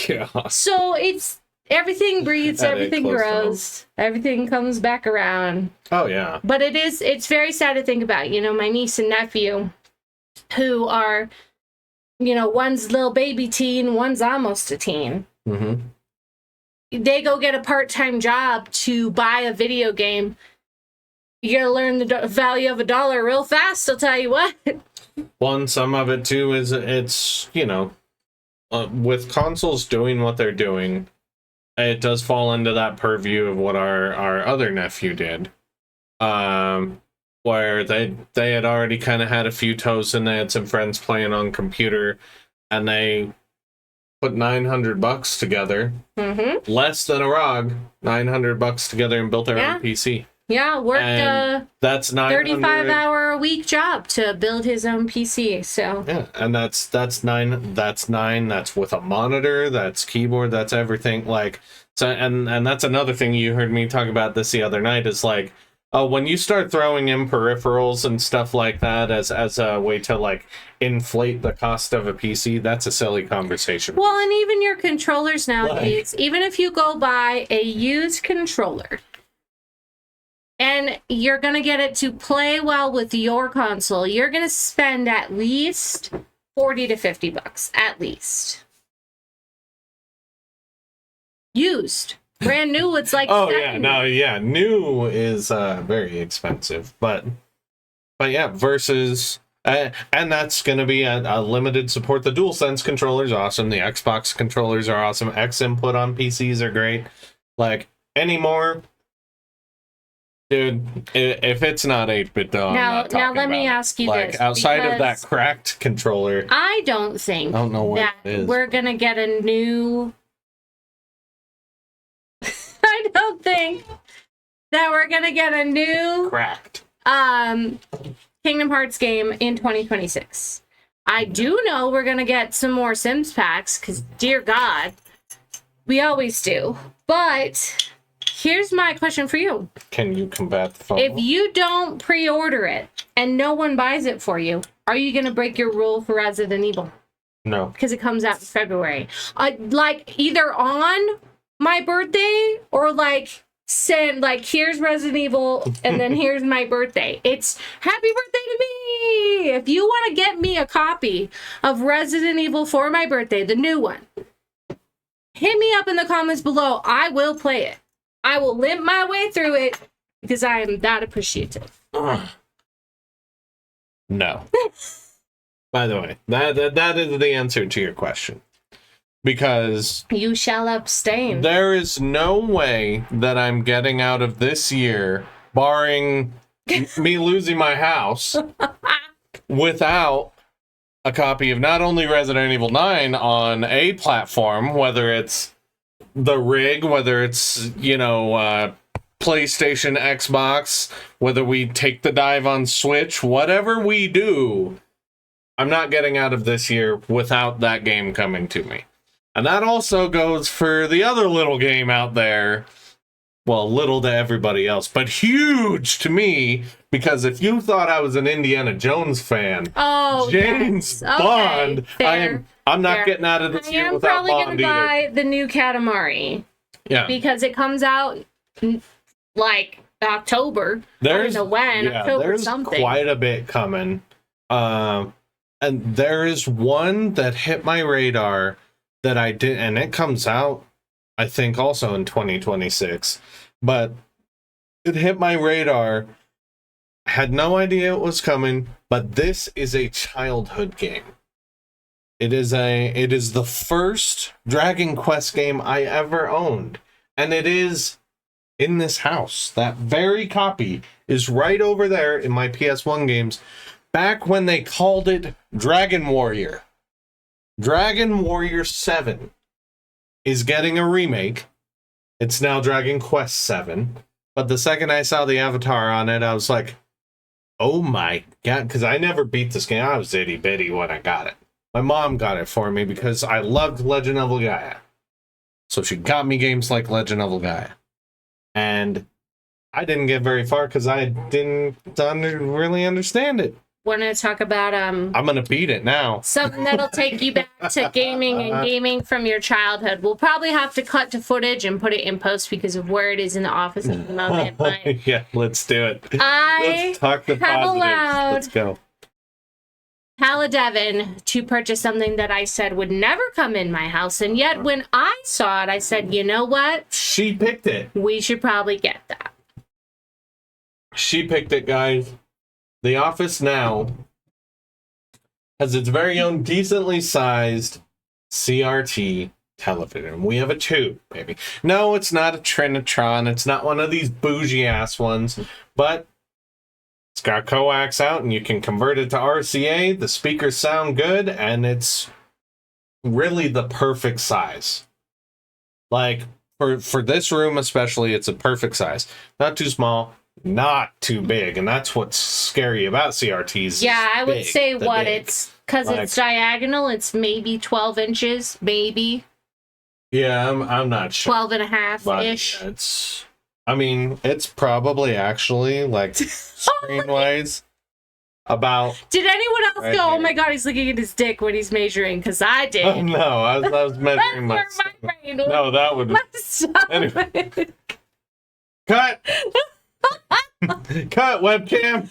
Yeah. So it's everything breathes, That ain't everything close to grows, everything comes back around. Oh, yeah. But it's very sad to think about, my niece and nephew, who are, one's little baby teen, one's almost a teen. Mm-hmm. They go get a part-time job to buy a video game. You gotta learn the value of $1 real fast, I'll tell you what. One, some of it too is it's, with consoles doing what they're doing, it does fall into that purview of what our other nephew did. Where they had already kind of had a few toasts and they had some friends playing on computer, and they put $900 together, less than a ROG, $900 together, and built their own PC. Yeah, worked a that's 35-hour-a-week job to build his own PC. So yeah, and that's nine. That's with a monitor. That's keyboard. That's everything. Like so, and that's another thing you heard me talk about this the other night. Is like, when you start throwing in peripherals and stuff like that as a way to like inflate the cost of a PC, that's a silly conversation. Well, and even your controllers nowadays, even if you go buy a used controller and you're going to get it to play well with your console, you're going to spend at least $40 to $50 at least. Used. Brand new, it's like new is very expensive, but yeah, versus and that's going to be a limited support. The DualSense controller is awesome. The Xbox controllers are awesome. X input on PCs are great. Like anymore, dude, if it's not 8-bit, though, now let me ask you this: outside of that cracked controller, I don't think I don't know what it is. We're gonna get a new. I don't think that we're gonna get a new cracked Kingdom Hearts game in 2026. I do know we're gonna get some more Sims packs because, dear God, we always do. But here's my question for you: can you combat the phone? If you don't pre-order it and no one buys it for you, are you gonna break your rule for Resident Evil? No, because it comes out in February. Like either on my birthday or like send like here's Resident Evil and then here's my birthday. It's happy birthday to me. If you want to get me a copy of Resident Evil for my birthday, the new one, hit me up in the comments below. I will play it. I will limp my way through it because I am that appreciative. No. By the way, that is the answer to your question. Because you shall abstain. There is no way that I'm getting out of this year, barring me losing my house, without a copy of not only Resident Evil 9 on a platform, whether it's the rig, whether it's, PlayStation, Xbox, whether we take the dive on Switch, whatever we do, I'm not getting out of this year without that game coming to me. And that also goes for the other little game out there. Well, little to everybody else, but huge to me, because if you thought I was an Indiana Jones fan, James Bond, fair, I'm not getting out of this year without Bond either. I'm probably going to buy the new Katamari. Yeah. Because it comes out like October. I don't know when. October there's something. Quite a bit coming. And there is one that hit my radar that I did, and it comes out, I think, also in 2026. But it hit my radar. I had no idea it was coming, but this is a childhood game. It is the first Dragon Quest game I ever owned, and it is in this house. That very copy is right over there in my PS1 games, back when they called it Dragon Warrior. Dragon Warrior 7 is getting a remake. It's now Dragon Quest 7. But the second I saw the avatar on it, I was like, oh my God. Because I never beat this game. I was itty bitty when I got it. My mom got it for me because I loved Legend of Gaia. So she got me games like Legend of Gaia. And I didn't get very far because I didn't really understand it. Want to talk about I'm gonna beat it now. Something that'll take you back to gaming and gaming from your childhood. We'll probably have to cut to footage and put it in post because of where it is in the office at the moment. But yeah, let's do it. Let's talk the positives. Let's go. Hala Devin to purchase something that I said would never come in my house, and yet when I saw it, I said, you know what? She picked it. We should probably get that. She picked it, guys. The office now has its very own decently sized CRT television. We have a tube, baby. No, it's not a Trinitron. It's not one of these bougie ass ones, but it's got coax out and you can convert it to RCA. The speakers sound good and it's really the perfect size. Like for this room especially, it's a perfect size. Not too small, not too big, and that's what's scary about CRTs. Yeah, I would big, say the what big. it's because Like- it's diagonal. It's maybe 12 inches, maybe Yeah, I'm not sure. 12 and a half But ish. it's, I mean, it's probably actually like screen wise about. Did anyone else Right go, oh here. my god, he's looking at his dick when he's measuring? Because I did. Oh no, I was measuring That's my. where my brain No, that would Stop Anyway. it. cut. Cut webcam.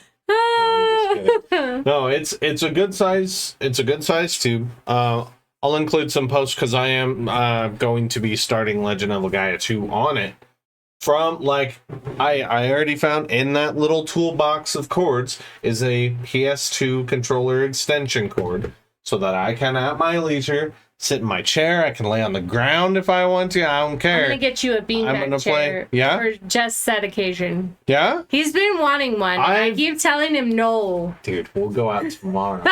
No, it's a good size. It's a good size tube. I'll include some posts because I am going to be starting Legend of Legaia 2 on it. From like I already found in that little toolbox of cords is a PS2 controller extension cord, so that I can at my leisure sit in my chair. I can lay on the ground if I want to. I don't I'm care. gonna get you a I'm gonna beanbag play- chair yeah? for just said occasion. Yeah, He's been wanting one. I I've- keep telling him no. dude, we'll go out tomorrow.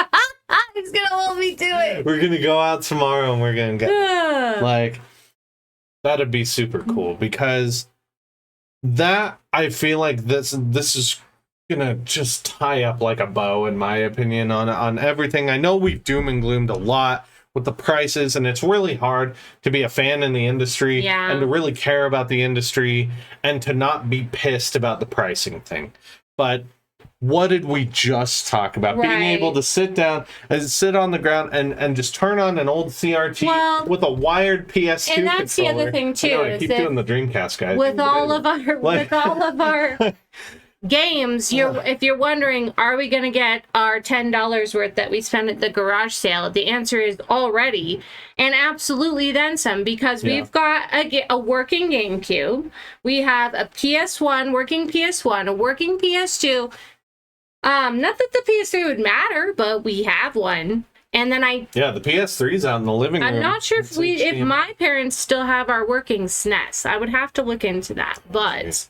He's gonna hold me to it. We're gonna go out tomorrow and we're gonna get like that'd be super cool because that I feel like this is gonna just tie up like a bow in my opinion on everything. I know we've doom and gloomed a lot with the prices and it's really hard to be a fan in the industry Yeah. and to really care about the industry and to not be pissed about the pricing thing. But what did we just talk about? Being Right. able to sit down and sit on the ground and just turn on an old CRT Well, with a wired PS2 and that's the controller. other thing, I too, know, I is keep that doing the Dreamcast guy. with thing, all but of our Like- with all of our games, if you're wondering, are we gonna get our $10 worth that we spent at the garage sale? The answer is already, and absolutely then some, because Yeah. we've got a working GameCube, we have a PS1, working PS1, a working PS2. Not that the PS3 would matter, but we have one. And then yeah, the PS3's out in the living room. I'm not sure if It's if HDMI. my parents still have our working SNES. I would have to look into that, but.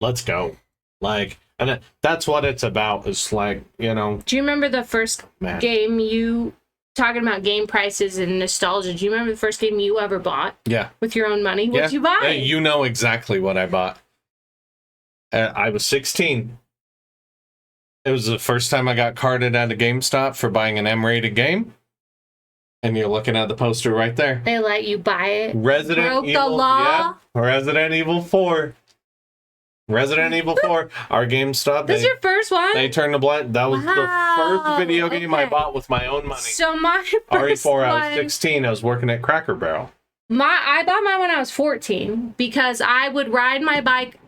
Let's go. Like, and that's what it's about. Is like, you know, Do you remember the first man. game you talking about game prices and nostalgia? Do you remember the first game you ever bought Yeah. with your own money? What'd you buy? Hey, you know exactly what I bought. I was 16. It was the first time I got carded at a GameStop for buying an M-rated game. And you're looking at the poster right there. They let you buy it. Resident Broke the Evil. law. Yeah, Resident Evil 4. Resident Evil 4. Our GameStop. This is your first one? They turned a blind. That was the Wow, first video game I okay. bought with my own money. So my first RE4. I one, was 16. I was working at Cracker Barrel. I bought mine when I was 14 because I would ride my bike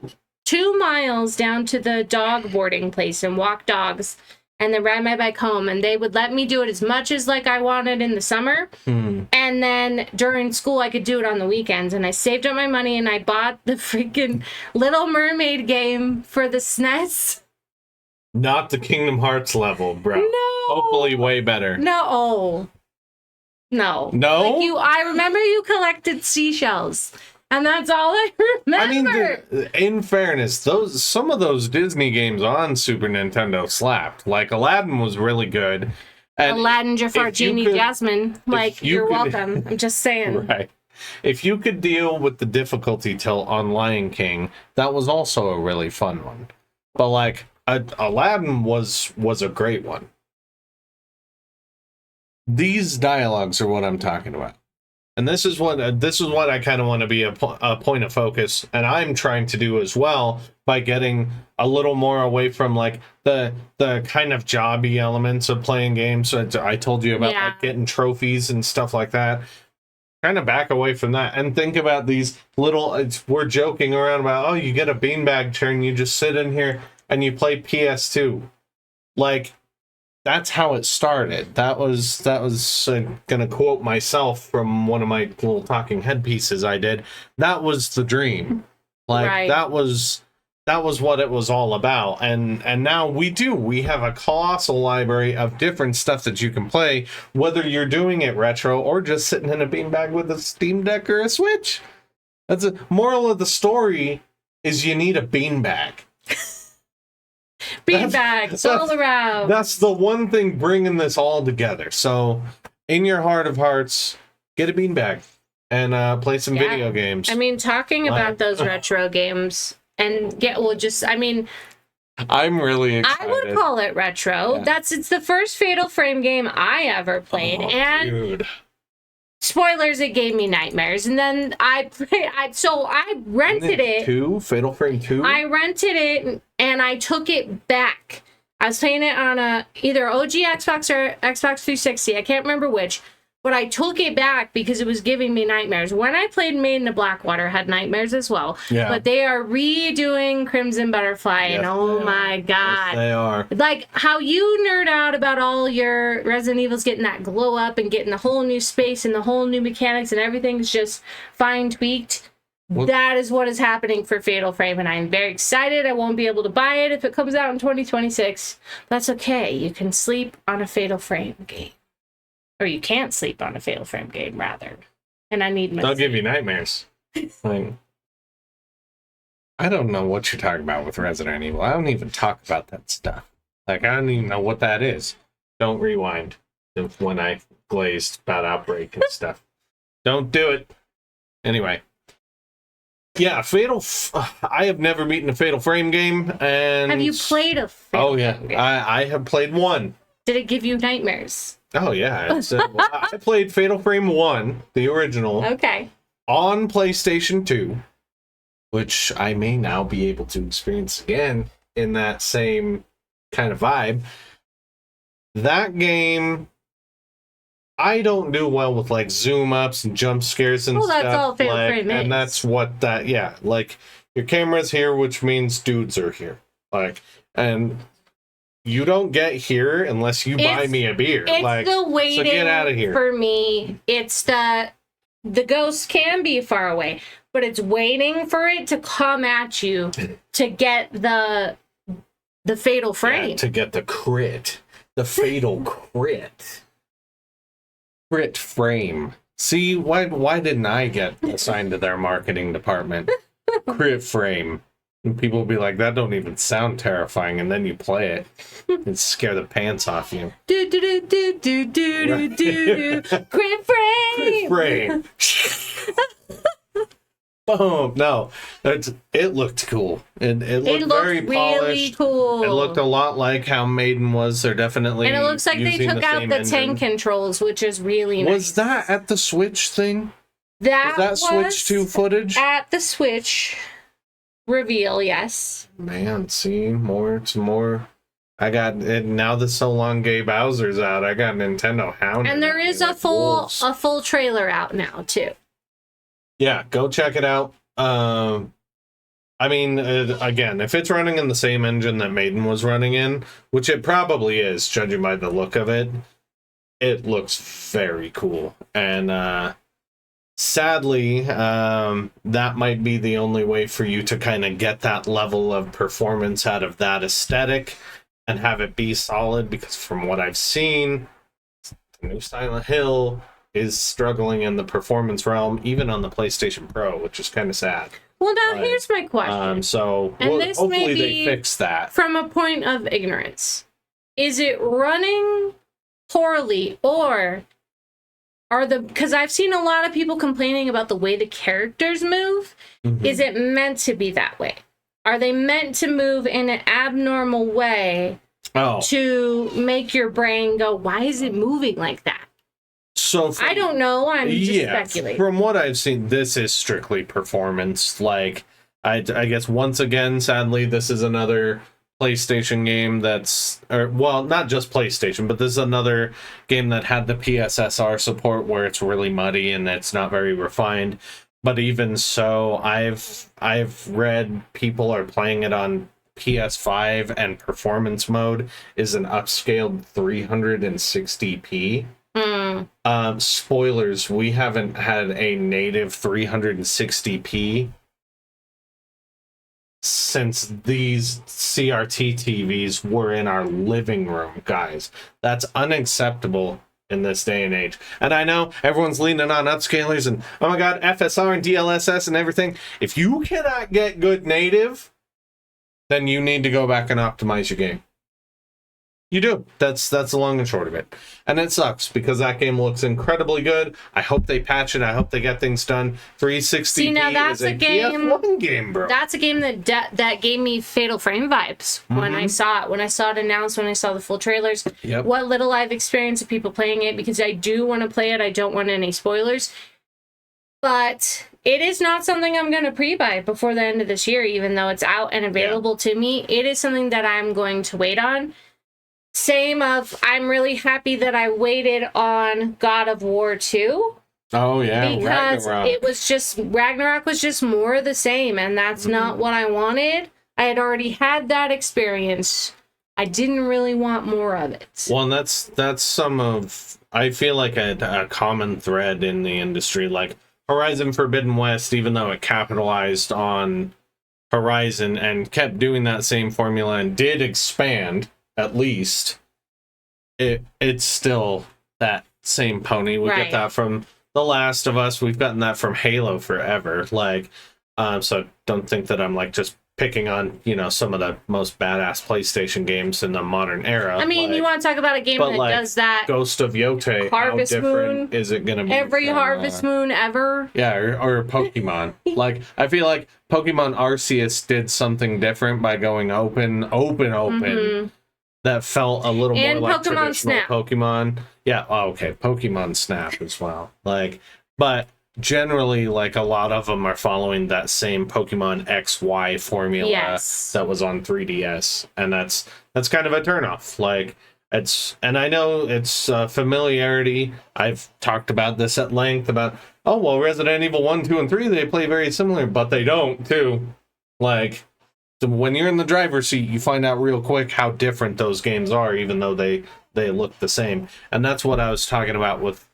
2 miles down to the dog boarding place and walk dogs and then ride my bike home, and they would let me do it as much as like I wanted in the summer. And then during school, I could do it on the weekends. And I saved up my money and I bought the freaking Little Mermaid game for the SNES. Not the Kingdom Hearts level, bro. No. Hopefully, way better. No. No. No? Like I remember you collected seashells. And that's all I remember. I mean, in fairness, some of those Disney games on Super Nintendo slapped. Like Aladdin was really good. And Aladdin, Jafar, if you Genie, could- Jasmine. Like, you you're could- welcome. I'm just saying. right. If you could deal with the difficulty till on Lion King, that was also a really fun one. But like Aladdin was a great one. These dialogues are what I'm talking about. And this is what I kind of want to be a point of focus, and I'm trying to do as well by getting a little more away from like the kind of jobby elements of playing games. So I told you about Yeah. like getting trophies and stuff like that. Kind of back away from that and think about these little. We're joking around about, oh, you get a beanbag chair and you just sit in here and you play PS2, like. That's how it started. That was gonna quote myself from one of my little talking head pieces I did. That was the dream. Like Right. that was that was what it was all about. And now we have a colossal library of different stuff that you can play, whether you're doing it retro or just sitting in a beanbag with a Steam Deck or a Switch. That's a moral of the story, is you need a beanbag. Beanbags all around. That's the one thing bringing this all together. So in your heart of hearts, get a beanbag and play some video games. I mean, talking about those retro games and I'm really excited. I would call it retro. Yeah. It's the first Fatal Frame game I ever played, and dude. spoilers, it gave me nightmares. And then I rented it. Fatal Frame 2? I rented it and I took it back. I was playing it on either OG Xbox or Xbox 360. I can't remember which. But I took it back because it was giving me nightmares. When I played Maiden of Blackwater, I had nightmares as well. Yeah. But they are redoing Crimson Butterfly, and oh my god. Yes, they are. Like how you nerd out about all your Resident Evils getting that glow up and getting the whole new space and the whole new mechanics and everything's just fine tweaked. Well, that is what is happening for Fatal Frame, and I'm very excited. I won't be able to buy it if it comes out in 2026. That's okay. You can sleep on a Fatal Frame game. Or you can't sleep on a Fatal Frame game, rather. And I need my They'll give you nightmares. Like, I don't know what you're talking about with Resident Evil. I don't even talk about that stuff. Like, I don't even know what that is. Don't rewind when I glazed about Outbreak and stuff. Don't do it. Anyway. Yeah, I have never beaten a Fatal Frame game, and... Have you played a Fatal Frame game? I have played one. Did it give you nightmares? Oh, yeah. I played Fatal Frame 1, the original, Okay. on PlayStation 2, which I may now be able to experience again in that same kind of vibe. That game, I don't do well with, like, zoom ups and jump scares and stuff. That's all Fatal Frame is. And that's what that, yeah, like, your camera's here, which means dudes are here. Like, and... You don't get here unless you buy me a beer. It's like, the waiting so get out of here. For me. It's the ghost can be far away, but it's waiting for it to come at you to get the fatal frame. Yeah, to get the crit. The fatal crit. Crit frame. See, why didn't I get assigned to their marketing department? Crit frame. And people will be like, that don't even sound terrifying, and then you play it and scare the pants off you. Do do do do do do do do. Crit frame. Crit frame. Boom. No, it looked cool. It looked very really polished. Cool. It looked a lot like how Maiden was. They're definitely, and it looks like they took out the tank controls, which is really nice. Was that at the Switch thing? Was that Switch 2 footage? At the Switch reveal, yes. Man, see, some more. I got it now. The So Long Gay Bowser's out. I got Nintendo hounding. And there is a full trailer out now too. Yeah, go check it out. I mean, again, if it's running in the same engine that Maiden was running in, which it probably is, judging by the look of it, it looks very cool. And sadly, that might be the only way for you to kind of get that level of performance out of that aesthetic and have it be solid, because from what I've seen, the new Silent Hill is struggling in the performance realm, even on the PlayStation Pro, which is kind of sad. Well, now here's my question. Hopefully they fix that. From a point of ignorance, is it running poorly, or because I've seen a lot of people complaining about the way the characters move. Mm-hmm. Is it meant to be that way? Are they meant to move in an abnormal way to make your brain go, why is it moving like that? So I don't know. I'm just speculating. From what I've seen, this is strictly performance. Like, I guess once again, sadly, this is another PlayStation game not just PlayStation, but this is another game that had the PSSR support where it's really muddy and it's not very refined. But even so, I've read people are playing it on PS5, and performance mode is an upscaled 360p. Spoilers, we haven't had a native 360p since these CRT TVs were in our living room, guys. That's unacceptable in this day and age. And I know everyone's leaning on upscalers and, oh my god, FSR and DLSS and everything. If you cannot get good native, then you need to go back and optimize your game. You do. That's the long and short of it. And it sucks because that game looks incredibly good. I hope they patch it. I hope they get things done. 360p See, now that's is a game, PS1 game, bro. That's a game that gave me Fatal Frame vibes when I saw it. When I saw it announced, when I saw the full trailers. Yep. What little I've experienced of people playing it, because I do want to play it. I don't want any spoilers. But it is not something I'm going to pre-buy before the end of this year, even though it's out and available to me. It is something that I'm going to wait on. Same of, I'm really happy that I waited on God of War 2. Oh, yeah, Because Ragnarok. it was just, Ragnarok was just more of the same, and that's not what I wanted. I had already had that experience. I didn't really want more of it. Well, and that's some of, I feel like a common thread in the industry. Like, Horizon Forbidden West, even though it capitalized on Horizon and kept doing that same formula and did expand, at least, it's still that same pony. We get that from The Last of Us. We've gotten that from Halo forever. Like, so don't think that I'm like just picking on, you know, some of the most badass PlayStation games in the modern era. I mean, like, you want to talk about a game that does that? Ghost of Yote. Harvest how different Moon. is it going to be? Every from, Harvest Moon ever. Yeah, or Pokemon. Like, I feel like Pokemon Arceus did something different by going open. That felt a little And more like Pokemon traditional Snap. Pokemon. Yeah, oh, okay, Pokemon Snap as well. Like, but generally, like, a lot of them are following that same Pokemon XY formula that was on 3DS, and that's kind of a turnoff. Like, and I know it's familiarity. I've talked about this at length about, oh well, Resident Evil 1, 2, and 3, they play very similar, but they don't too. Like, when you're in the driver's seat, you find out real quick how different those games are, even though they look the same. And that's what I was talking about with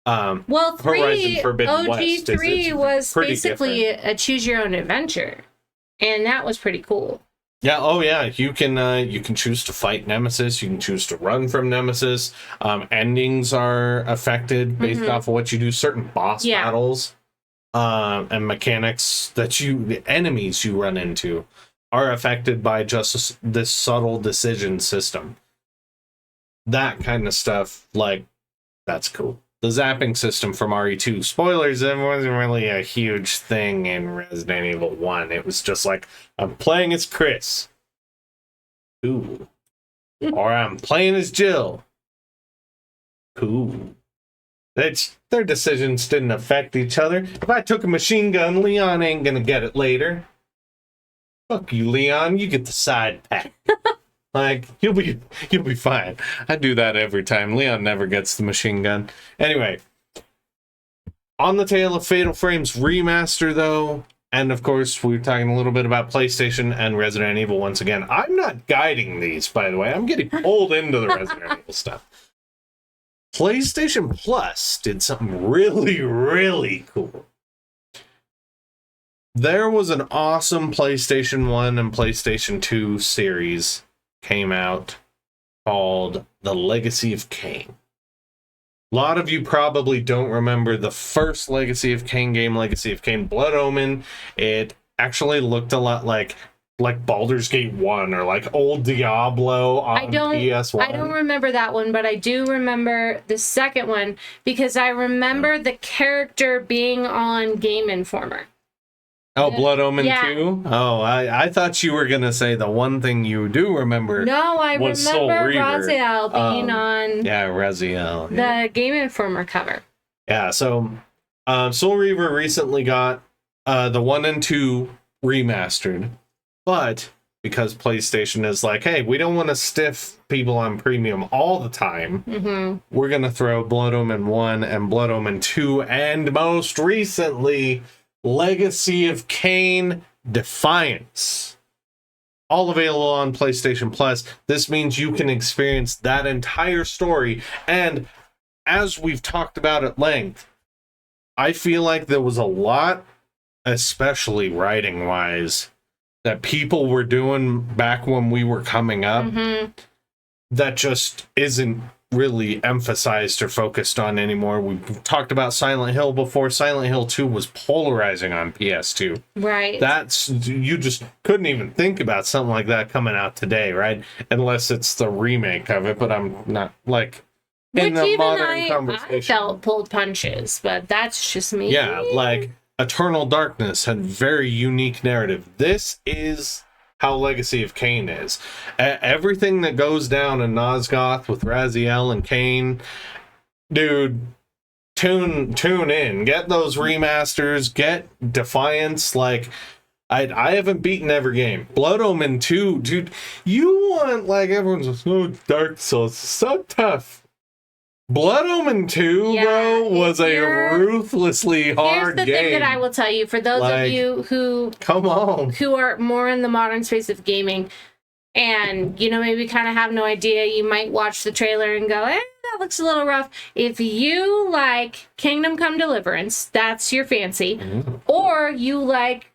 well, Horizon Forbidden OG West. 3 was basically different. a choose your own adventure, and that was pretty cool. Yeah, oh yeah, you can choose to fight Nemesis, you can choose to run from Nemesis. Endings are affected based off of what you do. Certain boss battles and mechanics the enemies you run into are affected by just this subtle decision system. That kind of stuff, like, that's cool. The zapping system from RE2, spoilers, it wasn't really a huge thing in Resident Evil 1. It was just like, I'm playing as Chris. Ooh. Or I'm playing as Jill. Cool. Their decisions didn't affect each other. If I took a machine gun, Leon ain't gonna get it later. Fuck you, Leon. You get the side pack. Like, you'll be fine. I do that every time. Leon never gets the machine gun. Anyway, on the tail of Fatal Frames Remaster, though, and of course, we were talking a little bit about PlayStation and Resident Evil once again. I'm not guiding these, by the way. I'm getting pulled into the Resident Evil stuff. PlayStation Plus did something really, really cool. There was an awesome PlayStation 1 and PlayStation 2 series came out called The Legacy of Kain. A lot of you probably don't remember the first Legacy of Kain game, Legacy of Kain Blood Omen. It actually looked a lot like Baldur's Gate 1 or like old Diablo on PS1. I don't remember that one, but I do remember the second one because I remember the character being on Game Informer. Oh, Blood Omen 2? Oh, I thought you were going to say the one thing you do remember. No, I was remember Soul Reaver. Raziel being on Raziel. the Game Informer cover. Yeah, so Soul Reaver recently got the 1 and 2 remastered, but because PlayStation is like, hey, we don't want to stiff people on premium all the time, we're going to throw Blood Omen 1 and Blood Omen 2, and most recently, Legacy of Kain Defiance. All available on PlayStation Plus. This means you can experience that entire story. And as we've talked about at length, I feel like there was a lot, especially writing-wise, that people were doing back when we were coming up that just isn't really emphasized or focused on anymore. We talked about Silent Hill before. Silent Hill 2 was polarizing on PS2. Right. That's, you just couldn't even think about something like that coming out today, right? Unless it's the remake of it, but I'm not like in Which the even modern I conversation. felt pulled punches, but that's just me. Yeah, like Eternal Darkness had very unique narrative. This is how Legacy of Kain is. Everything that goes down in Nosgoth with Raziel and Kain, dude, tune in. Get those remasters. Get Defiance. Like, I haven't beaten every game. Blood Omen 2, dude. You want, like, everyone's just, oh, Dark Souls, so tough. Blood Omen 2, bro, was a ruthlessly hard game. Here's the thing that I will tell you, for those of you who who are more in the modern space of gaming, and maybe kind of have no idea, you might watch the trailer and go, that looks a little rough. If you like Kingdom Come Deliverance, that's your fancy, or you like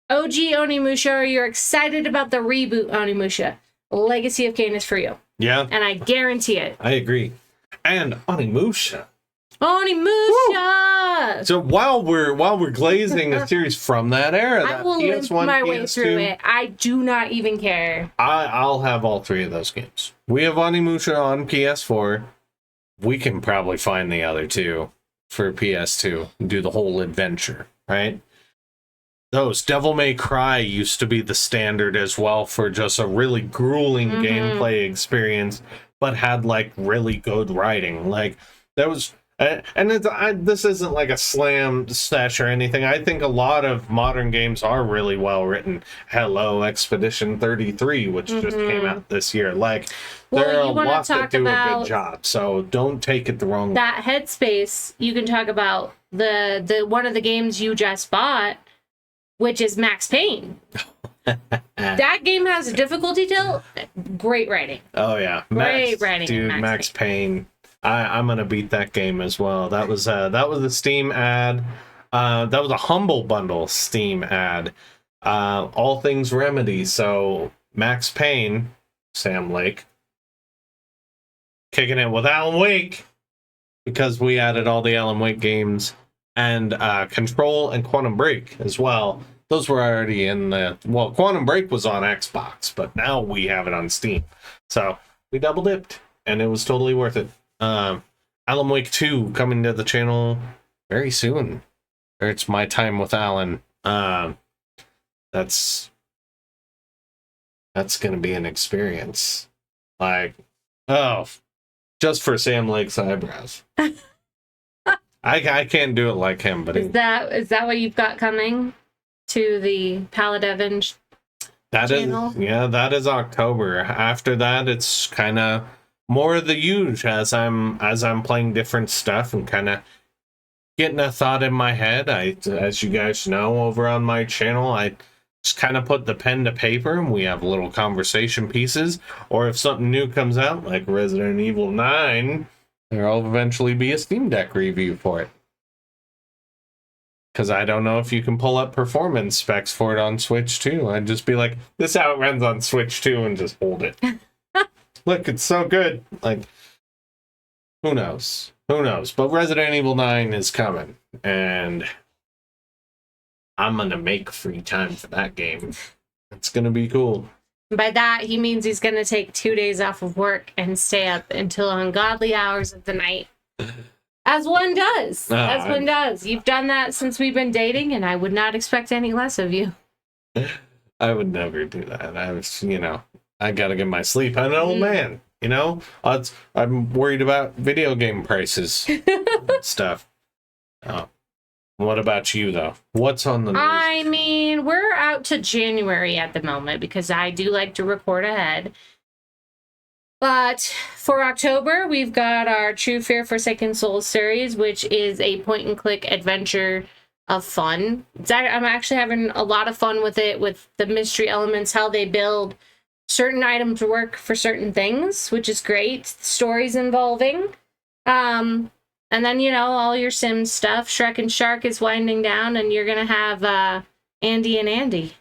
OG Onimusha, or you're excited about the reboot Onimusha, Legacy of Kain is for you. Yeah, and I guarantee it. I agree. And Onimusha. Onimusha! So while we're glazing a series from that era, I will limp my way through it. I do not even care. I'll have all three of those games. We have Onimusha on PS4. We can probably find the other two for PS2 and do the whole adventure, right? Those Devil May Cry used to be the standard as well for just a really grueling gameplay experience, but had like really good writing. Like that was, and this isn't like a slam stash or anything. I think a lot of modern games are really well written. Hello, Expedition 33, which just came out this year. Like there are a lot that do a good job. So don't take it the wrong way. That headspace, you can talk about the one of the games you just bought, which is Max Payne. That game has a difficulty tilt. Great writing. Oh yeah, great writing. Dude, Max Payne. I'm gonna beat that game as well. That was a Steam ad. That was a Humble Bundle Steam ad. All things Remedy. So Max Payne, Sam Lake, kicking it with Alan Wake because we added all the Alan Wake games and Control and Quantum Break as well. Those were already in Quantum Break was on Xbox, but now we have it on Steam. So we double dipped, and it was totally worth it. Alan Wake 2 coming to the channel very soon. Or it's My Time with Alan. That's going to be an experience. Like, just for Sam Lake's eyebrows. I can't do it like him, but is that what you've got coming to the Paladevin channel? That is October. After that, it's kind of more of the huge as I'm playing different stuff and kind of getting a thought in my head. As you guys know, over on my channel, I just kind of put the pen to paper and we have little conversation pieces. Or if something new comes out, like Resident Evil 9, there'll eventually be a Steam Deck review for it. Because I don't know if you can pull up performance specs for it on Switch 2. I'd just be like, this is how it runs on Switch 2 and just hold it. Look, it's so good. Like, who knows? Who knows? But Resident Evil 9 is coming. And I'm going to make free time for that game. It's going to be cool. By that, he means he's going to take 2 days off of work and stay up until ungodly hours of the night. As one does. One does. You've done that since we've been dating, and I would not expect any less of you. I would never do that. I was, I gotta get my sleep. I'm an old man, I'm worried about video game prices stuff. What about you, though? What's on the news? I mean, we're out to January at the moment because I do like to record ahead. But for October, we've got our True Fear Forsaken Souls series, which is a point-and-click adventure of fun. I'm actually having a lot of fun with it, with the mystery elements, how they build certain items work for certain things, which is great. Stories involving. And then, all your Sims stuff. Shrek and Shark is winding down, and you're going to have Andy and Andy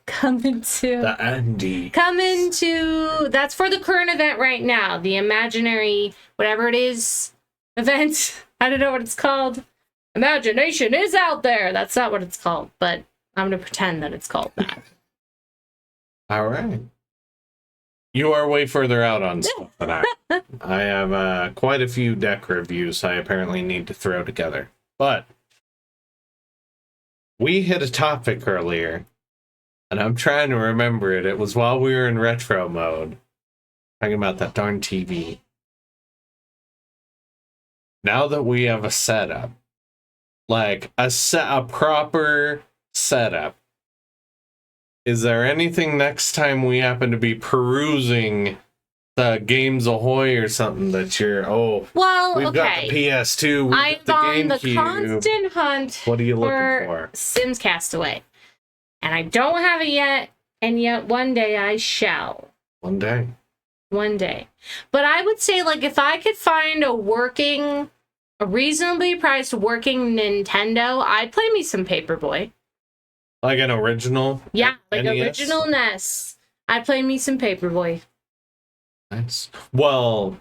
coming to The Andy. that's for the current event right now. The imaginary, whatever it is, event. I don't know what it's called. Imagination is out there. That's not what it's called, but I'm going to pretend that it's called that. All right. You are way further out on stuff than I. I have quite a few deck reviews I apparently need to throw together. But we hit a topic earlier, and I'm trying to remember it. It was while we were in retro mode, talking about that darn TV. Now that we have a setup, like a proper setup, is there anything next time we happen to be perusing the Games Ahoy or something that you're, we've got the PS2, I'm the on the GameCube. constant hunt What are you looking for? Sims Castaway. And I don't have it yet, and yet one day I shall. One day. One day. But I would say, like, if I could find a reasonably priced working Nintendo, I'd play me some Paperboy. Like an original? Yeah, like NES? original NES. I'd play me some Paperboy. Nice. Well,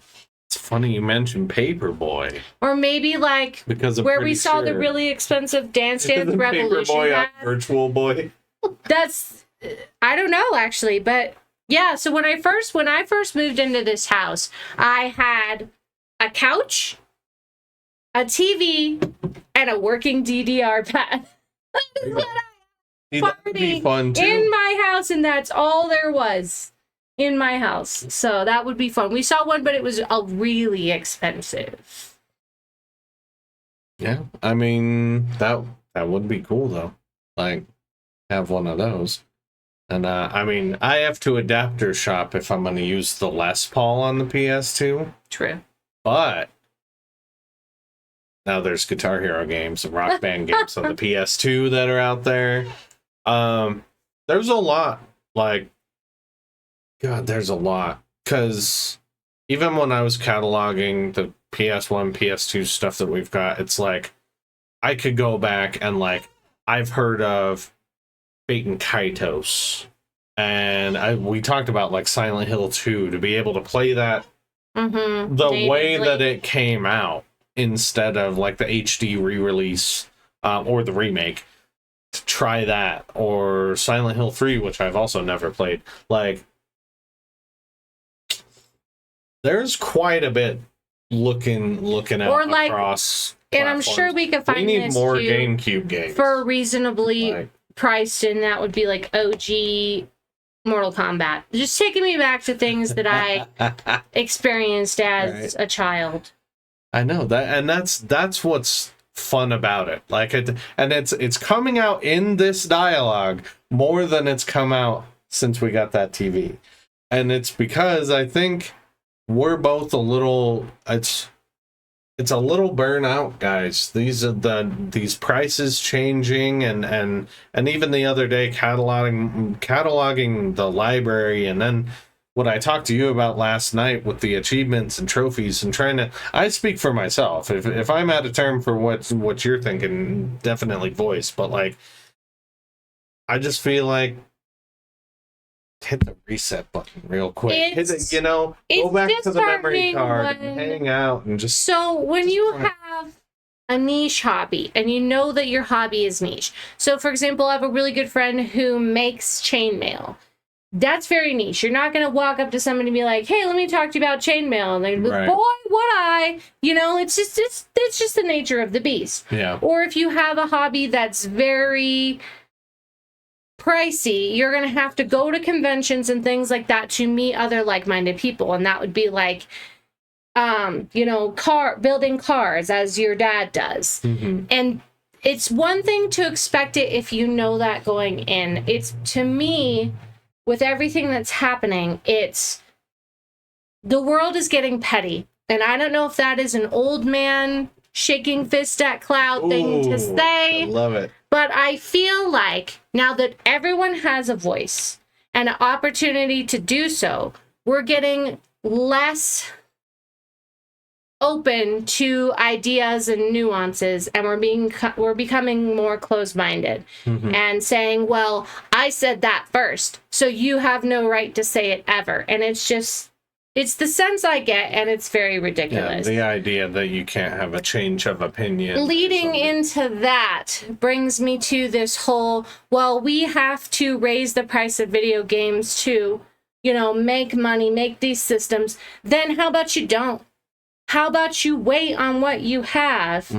it's funny you mentioned Paperboy. Or maybe, like, Because where we saw the really expensive Dance Dance Revolution. Paperboy on Virtual Boy. That's, I don't know, actually. But, yeah, so when I first moved into this house, I had a couch, a TV, and a working DDR pad. See, that would be fun too. In my house, and that's all there was in my house. So that would be fun. We saw one, but it was really expensive. Yeah, I mean that would be cool though. Like have one of those. And I mean I have to adapter shop if I'm going to use the Les Paul on the PS2. True. But now there's Guitar Hero games and Rock Band games on the PS2 that are out there. There's a lot. Like, God, there's a lot. Because even when I was cataloging the PS1, PS2 stuff that we've got, it's like, I could go back and, like, I've heard of Fate and Kaitos. And we talked about, like, Silent Hill 2, to be able to play that the way that it came out, instead of, like, the HD re-release or the remake. To try that, or Silent Hill 3, which I've also never played. Like, there's quite a bit looking at or like, across and I'm platforms. sure we could find we need this more too GameCube games for reasonably like, priced, and that would be like OG Mortal Kombat. Just taking me back to things that I experienced as a child. I know that, and that's what's fun about it. Like it's coming out in this dialogue more than it's come out since we got that TV. And it's because I think we're both a little it's a little burnout, guys. These prices changing, and even the other day cataloging the library, and then what I talked to you about last night with the achievements and trophies, and trying to, I speak for myself. If I'm at a term for what you're thinking, definitely voice. But like, I just feel like hit the reset button real quick. Go back to the memory card and hang out and just. So when you have a niche hobby and you know that your hobby is niche. So for example, I have a really good friend who makes chainmail. That's very niche. You're not going to walk up to somebody and be like, "Hey, let me talk to you about chainmail." And they're like, "Boy, would I?" It's just the nature of the beast. Yeah. Or if you have a hobby that's very pricey, you're going to have to go to conventions and things like that to meet other like-minded people. And that would be like, building cars, as your dad does. Mm-hmm. And it's one thing to expect it if you know that going in. It's, to me, with everything that's happening, it's the world is getting petty. And I don't know if that is an old man shaking fist at cloud thing to say. I love it. But I feel like now that everyone has a voice and an opportunity to do so, we're getting less open to ideas and nuances, and we're becoming more closed-minded and saying, well, I said that first, so you have no right to say it ever. And it's the sense I get, and it's very ridiculous. Yeah, the idea that you can't have a change of opinion. Leading into that brings me to this whole, well, we have to raise the price of video games to, make money, make these systems. Then how about you don't? How about you wait on what you have?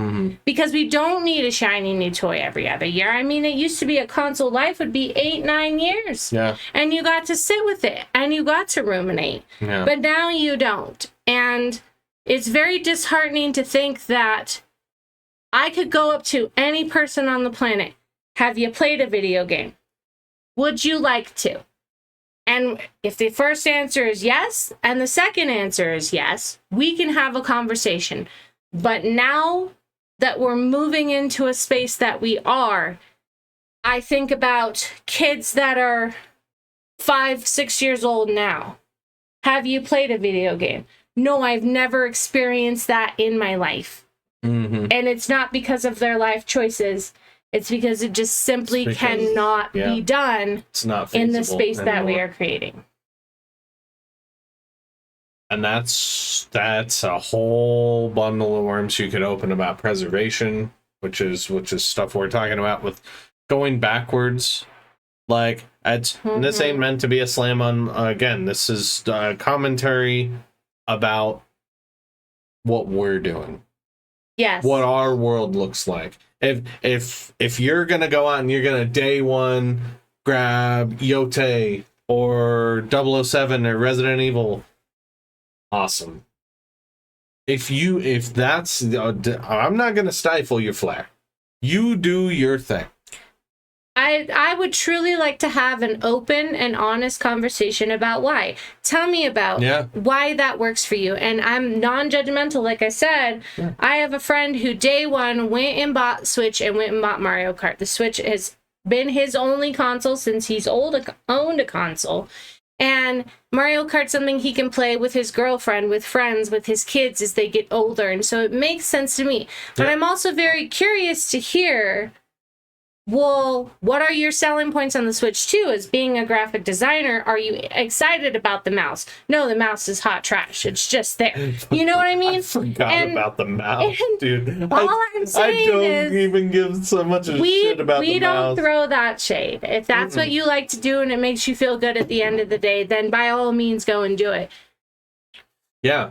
Because we don't need a shiny new toy every other year. I mean, it used to be a console life would be 8-9 years. Yeah. And you got to sit with it and you got to ruminate. Yeah. But now you don't. And it's very disheartening to think that I could go up to any person on the planet. Have you played a video game? Would you like to? And if the first answer is yes, and the second answer is yes, we can have a conversation. But now that we're moving into a space that we are, I think about kids that are 5-6 years old now. Have you played a video game? No, I've never experienced that in my life. And it's not because of their life choices. It's because it just simply cannot be done it's not in the space anymore. that we are creating. And that's a whole bundle of worms you could open about preservation, which is stuff we're talking about with going backwards. Like, this ain't meant to be a slam on, again, this is a commentary about what we're doing. Yes. What our world looks like. If you're gonna go out and you're gonna day one grab Yote or 007 or Resident Evil, awesome. If that's, I'm not gonna stifle your flair. You do your thing. I would truly like to have an open and honest conversation about why. Tell me about why that works for you. And I'm non-judgmental, like I said. Yeah. I have a friend who day one went and bought Switch and went and bought Mario Kart. The Switch has been his only console since he's owned a console. And Mario Kart's something he can play with his girlfriend, with friends, with his kids as they get older. And so it makes sense to me. But I'm also very curious to hear, well, what are your selling points on the Switch too? As being a graphic designer, are you excited about the mouse? No, the mouse is hot trash. It's just there. You know what I mean? I forgot about the mouse, dude. All I'm saying I don't is, even give so much of shit about the mouse. We don't throw that shade. If that's what you like to do and it makes you feel good at the end of the day, then by all means go and do it. Yeah.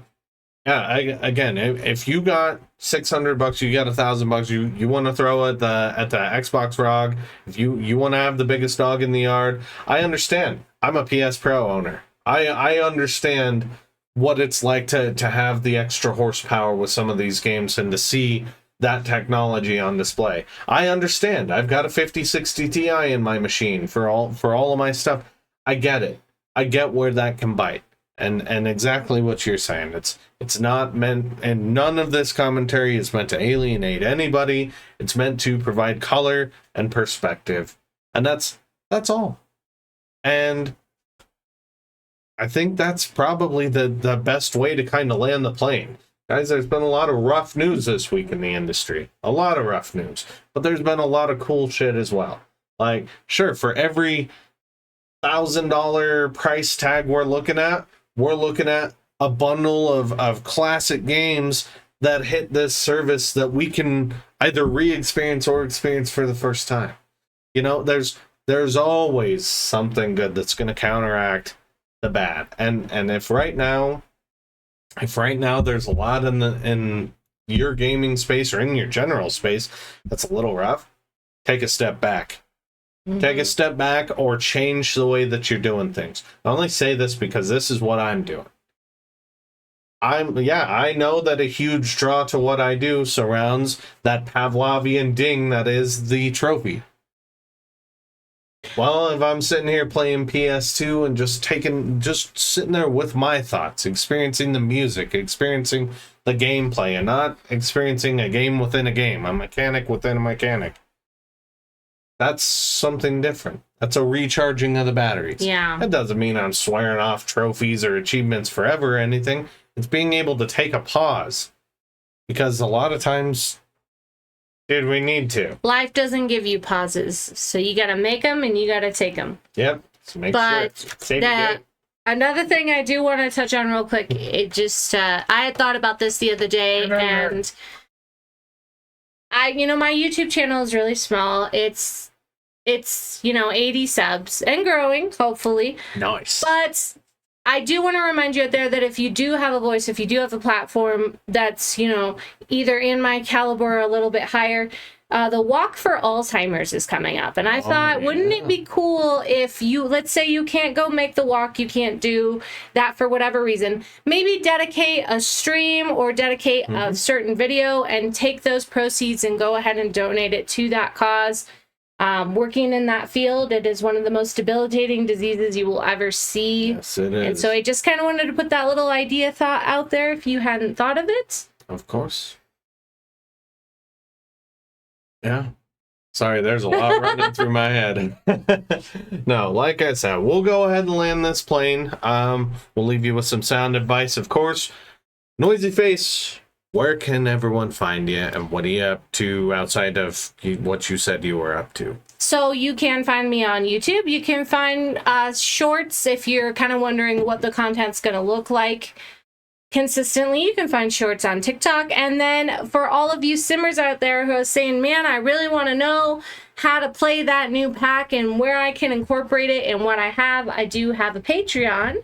Yeah, again, if you got $600, you got $1,000, you want to throw at the Xbox ROG, if you want to have the biggest dog in the yard, I understand. I'm a PS Pro owner. I understand what it's like to have the extra horsepower with some of these games and to see that technology on display. I understand. I've got a 5060 Ti in my machine for all of my stuff. I get it. I get where that can bite. And exactly what you're saying. It's not meant, and none of this commentary is meant to alienate anybody. It's meant to provide color and perspective. And that's all. And I think that's probably the best way to kind of land the plane. Guys, there's been a lot of rough news this week in the industry. A lot of rough news. But there's been a lot of cool shit as well. Like, sure, for every $1,000 price tag we're looking at a bundle of classic games that hit this service that we can either re-experience or experience for the first time. You know, there's always something good that's going to counteract the bad. And if right now there's a lot in your gaming space or in your general space that's a little rough, take a step back. Take a step back or change the way that you're doing things. I only say this because this is what I'm doing. I know that a huge draw to what I do surrounds that Pavlovian ding that is the trophy. Well, if I'm sitting here playing PS2 and just sitting there with my thoughts, experiencing the music, experiencing the gameplay, and not experiencing a game within a game, a mechanic within a mechanic. That's something different. That's a recharging of the batteries. Yeah. That doesn't mean I'm swearing off trophies or achievements forever or anything. It's being able to take a pause because a lot of times, dude, we need to. Life doesn't give you pauses, so you gotta make them and you gotta take them. Yep. So make But sure. Save that it. another thing I do want to touch on real quick. It just I had thought about this the other day, and my YouTube channel is really small. It's 80 subs and growing, hopefully. Nice. But I do want to remind you out there that if you do have a voice, if you do have a platform that's, either in my caliber or a little bit higher, the Walk for Alzheimer's is coming up. And I thought, wouldn't it be cool if let's say you can't go make the walk, you can't do that for whatever reason, maybe dedicate a stream or dedicate a certain video and take those proceeds and go ahead and donate it to that cause. Working in that field, it is one of the most debilitating diseases you will ever see. Yes, it is. And so I just kind of wanted to put that little thought out there if you hadn't thought of it. Of course. Yeah. Sorry, there's a lot running through my head. No, like I said, we'll go ahead and land this plane. We'll leave you with some sound advice, of course. Noisy Face, where can everyone find you, and what are you up to outside of what you said you were up to? So you can find me on YouTube. You can find shorts if you're kind of wondering what the content's going to look like consistently. You can find shorts on TikTok. And then for all of you simmers out there who are saying, man, I really want to know how to play that new pack and where I can incorporate it and what I do have a Patreon.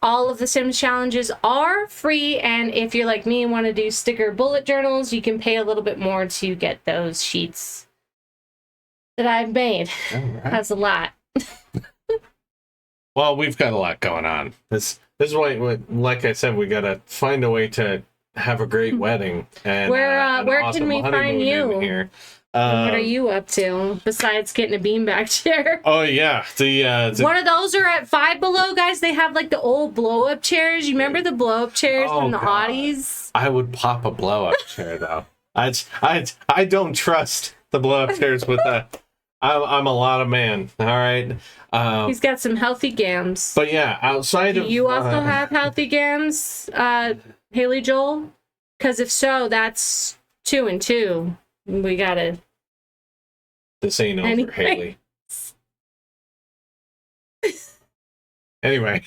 All of the Sims challenges are free, and if you're like me and want to do sticker bullet journals, you can pay a little bit more to get those sheets that I've made. All right. That's a lot. Well, we've got a lot going on. This is why, like I said, we gotta find a way to have a great wedding. And Where an can awesome we find honeymoon you? in here. What are you up to besides getting a beanbag chair? Oh yeah, the One of those are at Five Below, guys. They have like the old blow-up chairs. You remember the blow-up chairs Oh, from the God. Audis? I would pop a blow up chair though. I don't trust the blow up chairs with that. I'm a lot of man. All right. He's got some healthy gams. But yeah, outside Do of you also have healthy gams, Haley Joel? Because if so, that's 2 and 2. We gotta. this ain't over, Anyway. Haley. Anyway,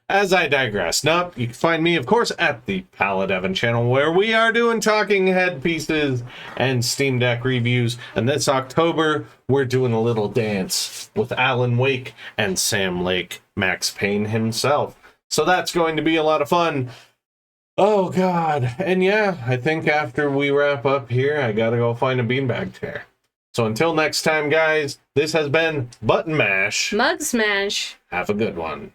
as I digress, nope, you can find me, of course, at the Paladevin channel, where we are doing talking headpieces and Steam Deck reviews. And this October, we're doing a little dance with Alan Wake and Sam Lake, Max Payne himself. So that's going to be a lot of fun. Oh, God. And yeah, I think after we wrap up here, I gotta go find a beanbag chair. So until next time, guys, this has been Button Mash. Mug Smash. Have a good one.